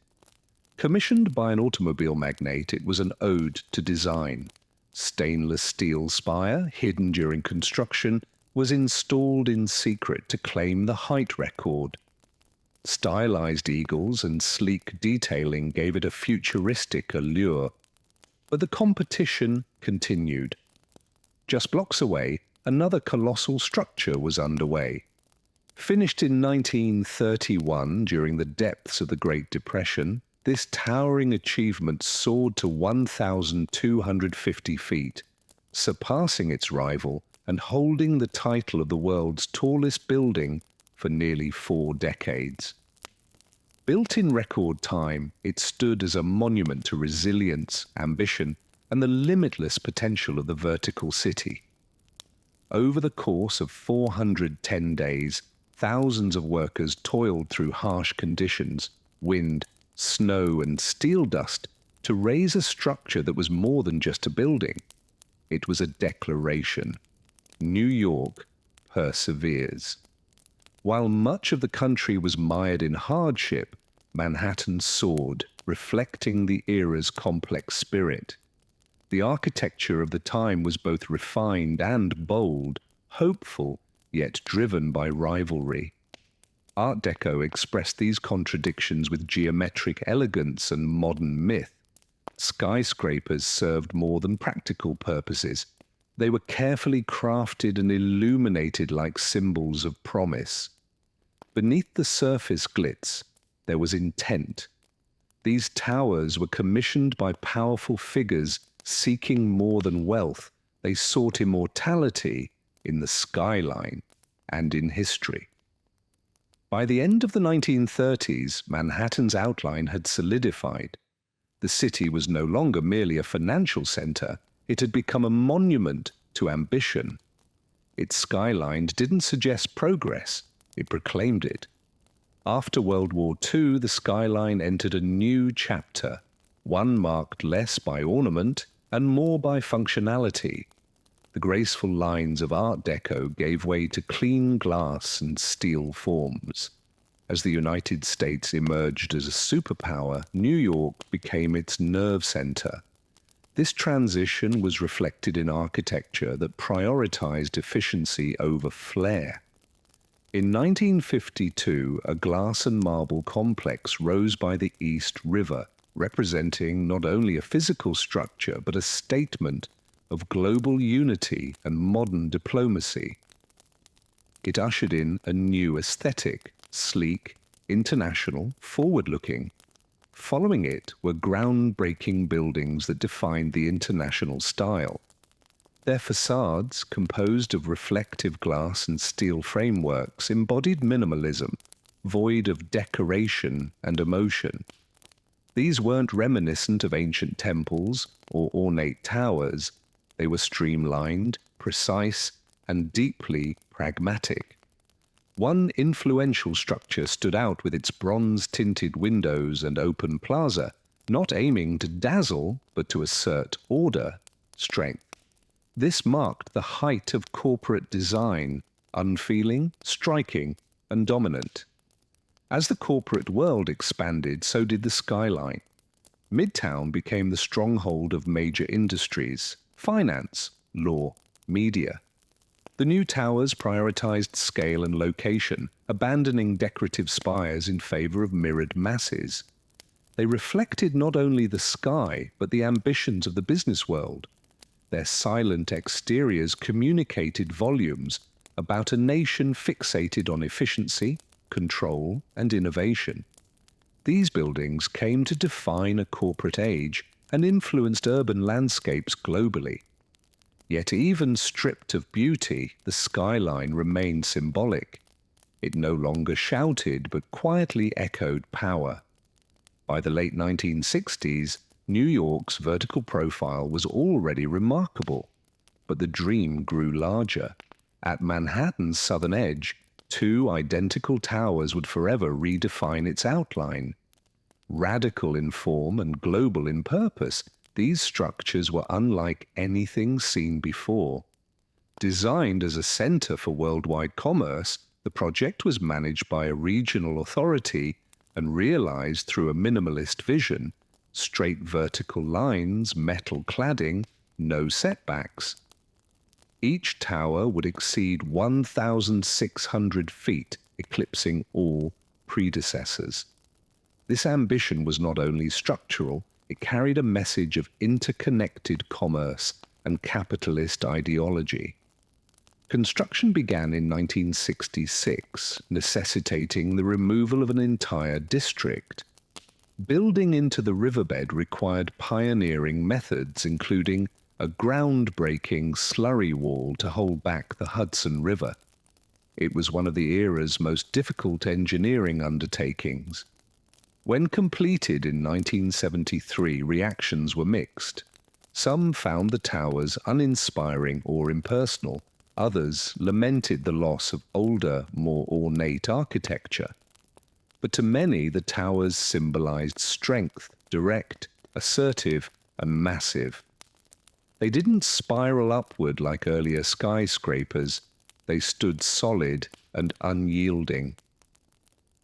Commissioned by an automobile magnate, it was an ode to design. Stainless steel spire, hidden during construction, was installed in secret to claim the height record. Stylized eagles and sleek detailing gave it a futuristic allure. But the competition continued. Just blocks away, another colossal structure was underway. Finished in 1931 during the depths of the Great Depression, this towering achievement soared to 1,250 feet, surpassing its rival and holding the title of the world's tallest building for nearly 4 decades. Built in record time, it stood as a monument to resilience, ambition, and the limitless potential of the vertical city. Over the course of 410 days, thousands of workers toiled through harsh conditions, wind, snow, and steel dust to raise a structure that was more than just a building. It was a declaration. New York perseveres. While much of the country was mired in hardship, Manhattan soared, reflecting the era's complex spirit. The architecture of the time was both refined and bold, hopeful, yet driven by rivalry. Art Deco expressed these contradictions with geometric elegance and modern myth. Skyscrapers served more than practical purposes. They were carefully crafted and illuminated like symbols of promise. Beneath the surface glitz, there was intent. These towers were commissioned by powerful figures seeking more than wealth. They sought immortality in the skyline and in history. By the end of the 1930s, Manhattan's outline had solidified. The city was no longer merely a financial center. It had become a monument to ambition. Its skyline didn't suggest progress. It proclaimed it. After World War II, the skyline entered a new chapter, one marked less by ornament and more by functionality. The graceful lines of Art Deco gave way to clean glass and steel forms. As the United States emerged as a superpower, New York became its nerve center. This transition was reflected in architecture that prioritized efficiency over flair. In 1952, a glass and marble complex rose by the East River, representing not only a physical structure but a statement of global unity and modern diplomacy. It ushered in a new aesthetic, sleek, international, forward-looking. Following it were groundbreaking buildings that defined the international style. Their facades, composed of reflective glass and steel frameworks, embodied minimalism, void of decoration and emotion. These weren't reminiscent of ancient temples or ornate towers. They were streamlined, precise, and deeply pragmatic. One influential structure stood out with its bronze-tinted windows and open plaza, not aiming to dazzle, but to assert order, strength. This marked the height of corporate design, unfeeling, striking, and dominant. As the corporate world expanded, so did the skyline. Midtown became the stronghold of major industries, finance, law, media. The new towers prioritized scale and location, abandoning decorative spires in favor of mirrored masses. They reflected not only the sky, but the ambitions of the business world. Their silent exteriors communicated volumes about a nation fixated on efficiency, control, and innovation. These buildings came to define a corporate age and influenced urban landscapes globally. Yet even stripped of beauty, the skyline remained symbolic. It no longer shouted, but quietly echoed power. By the late 1960s, New York's vertical profile was already remarkable, but the dream grew larger. At Manhattan's southern edge, 2 identical towers would forever redefine its outline. Radical in form and global in purpose, these structures were unlike anything seen before. Designed as a center for worldwide commerce, the project was managed by a regional authority and realized through a minimalist vision: straight vertical lines, metal cladding, no setbacks. Each tower would exceed 1,600 feet, eclipsing all predecessors. This ambition was not only structural, it carried a message of interconnected commerce and capitalist ideology. Construction began in 1966, necessitating the removal of an entire district. Building into the riverbed required pioneering methods, including a groundbreaking slurry wall to hold back the Hudson River. It was one of the era's most difficult engineering undertakings. When completed in 1973, reactions were mixed. Some found the towers uninspiring or impersonal. Others lamented the loss of older, more ornate architecture. But to many, the towers symbolized strength, direct, assertive, and massive. They didn't spiral upward like earlier skyscrapers. They stood solid and unyielding.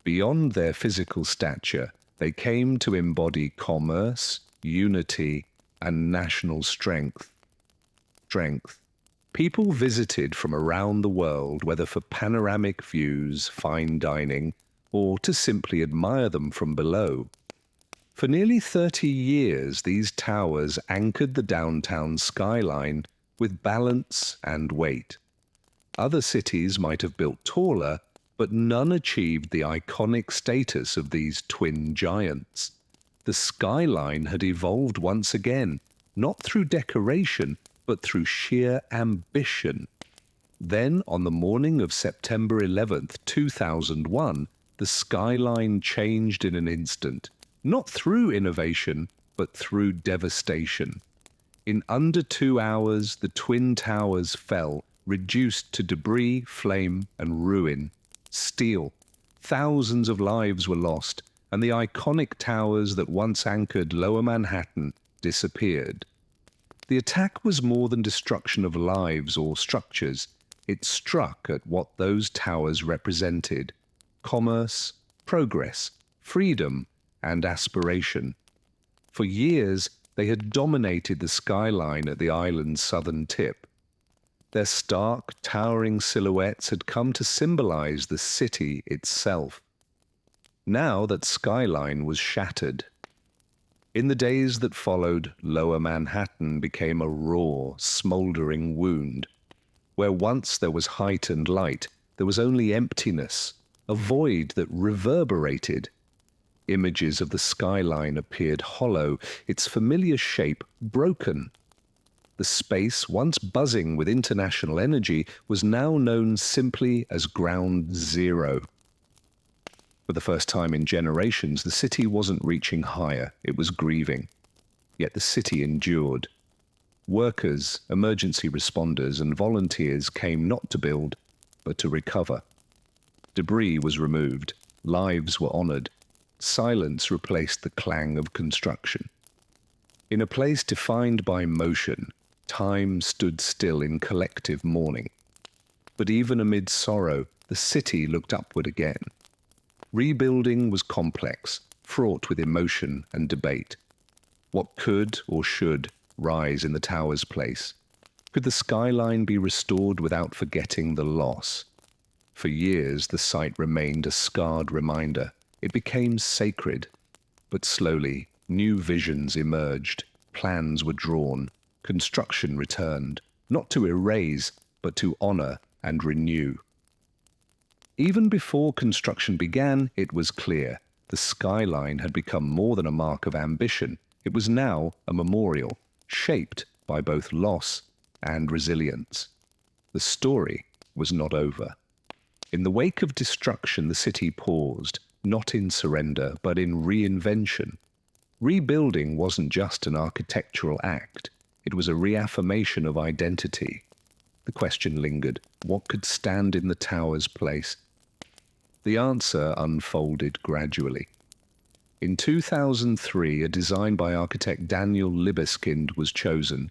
Beyond their physical stature, they came to embody commerce, unity, and national strength. People visited from around the world, whether for panoramic views, fine dining, or to simply admire them from below. For nearly 30 years, these towers anchored the downtown skyline with balance and weight. Other cities might have built taller, but none achieved the iconic status of these twin giants. The skyline had evolved once again, not through decoration, but through sheer ambition. Then, on the morning of September 11th, 2001, the skyline changed in an instant, not through innovation, but through devastation. In under 2 hours, the twin towers fell, reduced to debris, flame, and ruin. Steel. Thousands of lives were lost, and the iconic towers that once anchored Lower Manhattan disappeared. The attack was more than destruction of lives or structures. It struck at what those towers represented: commerce, progress, freedom, and aspiration. For years, they had dominated the skyline at the island's southern tip. Their stark, towering silhouettes had come to symbolize the city itself. Now that skyline was shattered. In the days that followed, Lower Manhattan became a raw, smoldering wound. Where once there was height and light, there was only emptiness, a void that reverberated. Images of the skyline appeared hollow, its familiar shape broken. The space, once buzzing with international energy, was now known simply as Ground Zero. For the first time in generations, the city wasn't reaching higher, it was grieving. Yet the city endured. Workers, emergency responders, and volunteers came not to build, but to recover. Debris was removed, lives were honored, silence replaced the clang of construction. In a place defined by motion, time stood still in collective mourning. But even amid sorrow, the city looked upward again. Rebuilding was complex, fraught with emotion and debate. What could or should rise in the tower's place? Could the skyline be restored without forgetting the loss? For years, the site remained a scarred reminder. It became sacred. But slowly, new visions emerged, plans were drawn, construction returned, not to erase, but to honor and renew. Even before construction began, it was clear the skyline had become more than a mark of ambition. It was now a memorial, shaped by both loss and resilience. The story was not over. In the wake of destruction, the city paused, not in surrender, but in reinvention. Rebuilding wasn't just an architectural act. It was a reaffirmation of identity. The question lingered: what could stand in the tower's place? The answer unfolded gradually. In 2003, a design by architect Daniel Libeskind was chosen.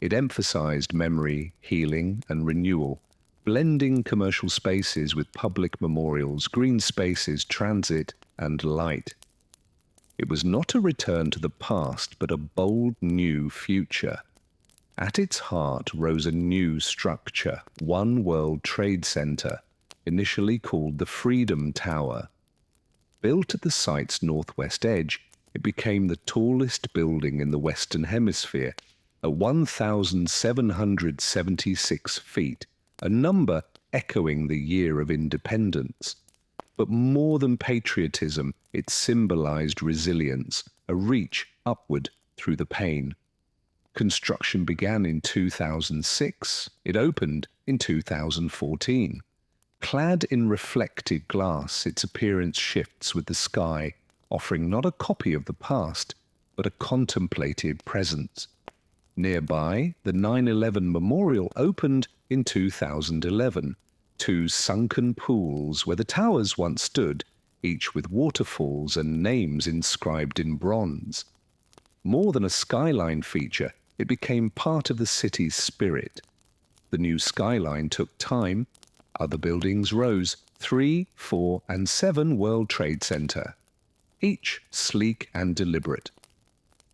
It emphasized memory, healing, and renewal, blending commercial spaces with public memorials, green spaces, transit, and light. It was not a return to the past, but a bold new future. At its heart rose a new structure, One World Trade Center, initially called the Freedom Tower. Built at the site's northwest edge, it became the tallest building in the Western Hemisphere, at 1,776 feet, a number echoing the year of independence. But more than patriotism, it symbolized resilience, a reach upward through the pain. Construction began in 2006. It opened in 2014. Clad in reflected glass, its appearance shifts with the sky, offering not a copy of the past, but a contemplative presence. Nearby, the 9/11 Memorial opened in 2011. Two sunken pools where the towers once stood, each with waterfalls and names inscribed in bronze. More than a skyline feature, it became part of the city's spirit. The new skyline took time. Other buildings rose, 3, 4, and 7 World Trade Center, each sleek and deliberate.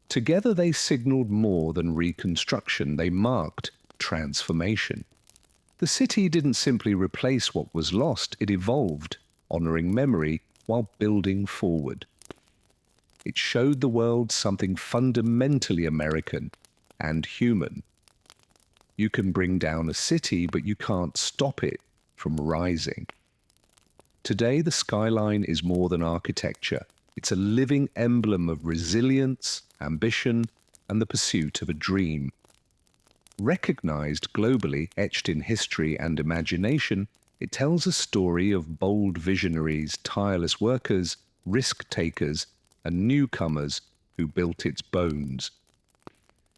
Together they signaled more than reconstruction, they marked transformation. The city didn't simply replace what was lost, it evolved, honoring memory while building forward. It showed the world something fundamentally American and human. You can bring down a city, but you can't stop it from rising. Today, the skyline is more than architecture. It's a living emblem of resilience, ambition, and the pursuit of a dream. Recognized globally, etched in history and imagination, it tells a story of bold visionaries, tireless workers, risk-takers, and newcomers who built its bones.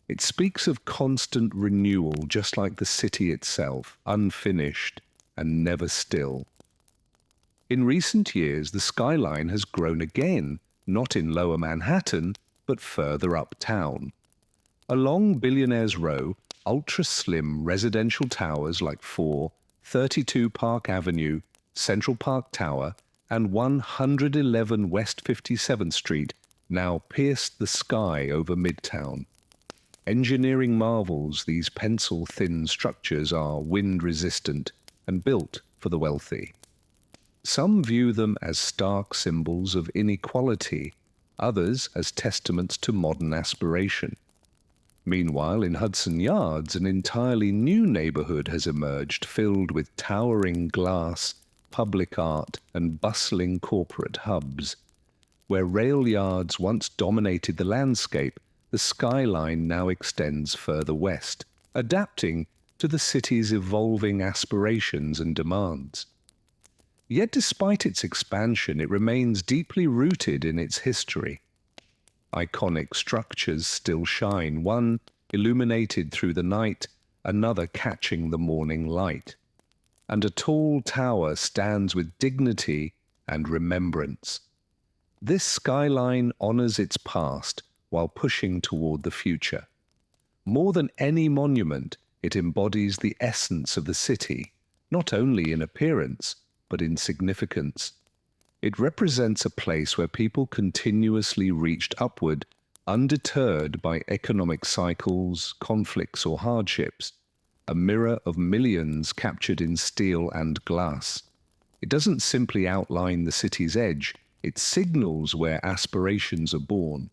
It speaks of constant renewal, just like the city itself, unfinished and never still. In recent years, the skyline has grown again, not in Lower Manhattan, but further uptown. Along Billionaires Row, ultra-slim residential towers like 4, 32 Park Avenue, Central Park Tower, and 111 West 57th Street now pierce the sky over Midtown. Engineering marvels, these pencil-thin structures are wind-resistant and built for the wealthy. Some view them as stark symbols of inequality, others as testaments to modern aspiration. Meanwhile, in Hudson Yards, an entirely new neighborhood has emerged, filled with towering glass, public art, and bustling corporate hubs. Where rail yards once dominated the landscape, the skyline now extends further west, adapting to the city's evolving aspirations and demands. Yet despite its expansion, it remains deeply rooted in its history. Iconic structures still shine, one illuminated through the night, another catching the morning light. And a tall tower stands with dignity and remembrance. This skyline honors its past while pushing toward the future. More than any monument, it embodies the essence of the city, not only in appearance, but in significance. It represents a place where people continuously reached upward, undeterred by economic cycles, conflicts, or hardships, a mirror of millions captured in steel and glass. It doesn't simply outline the city's edge, it signals where aspirations are born.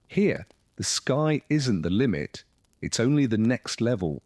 Here, the sky isn't the limit, it's only the next level,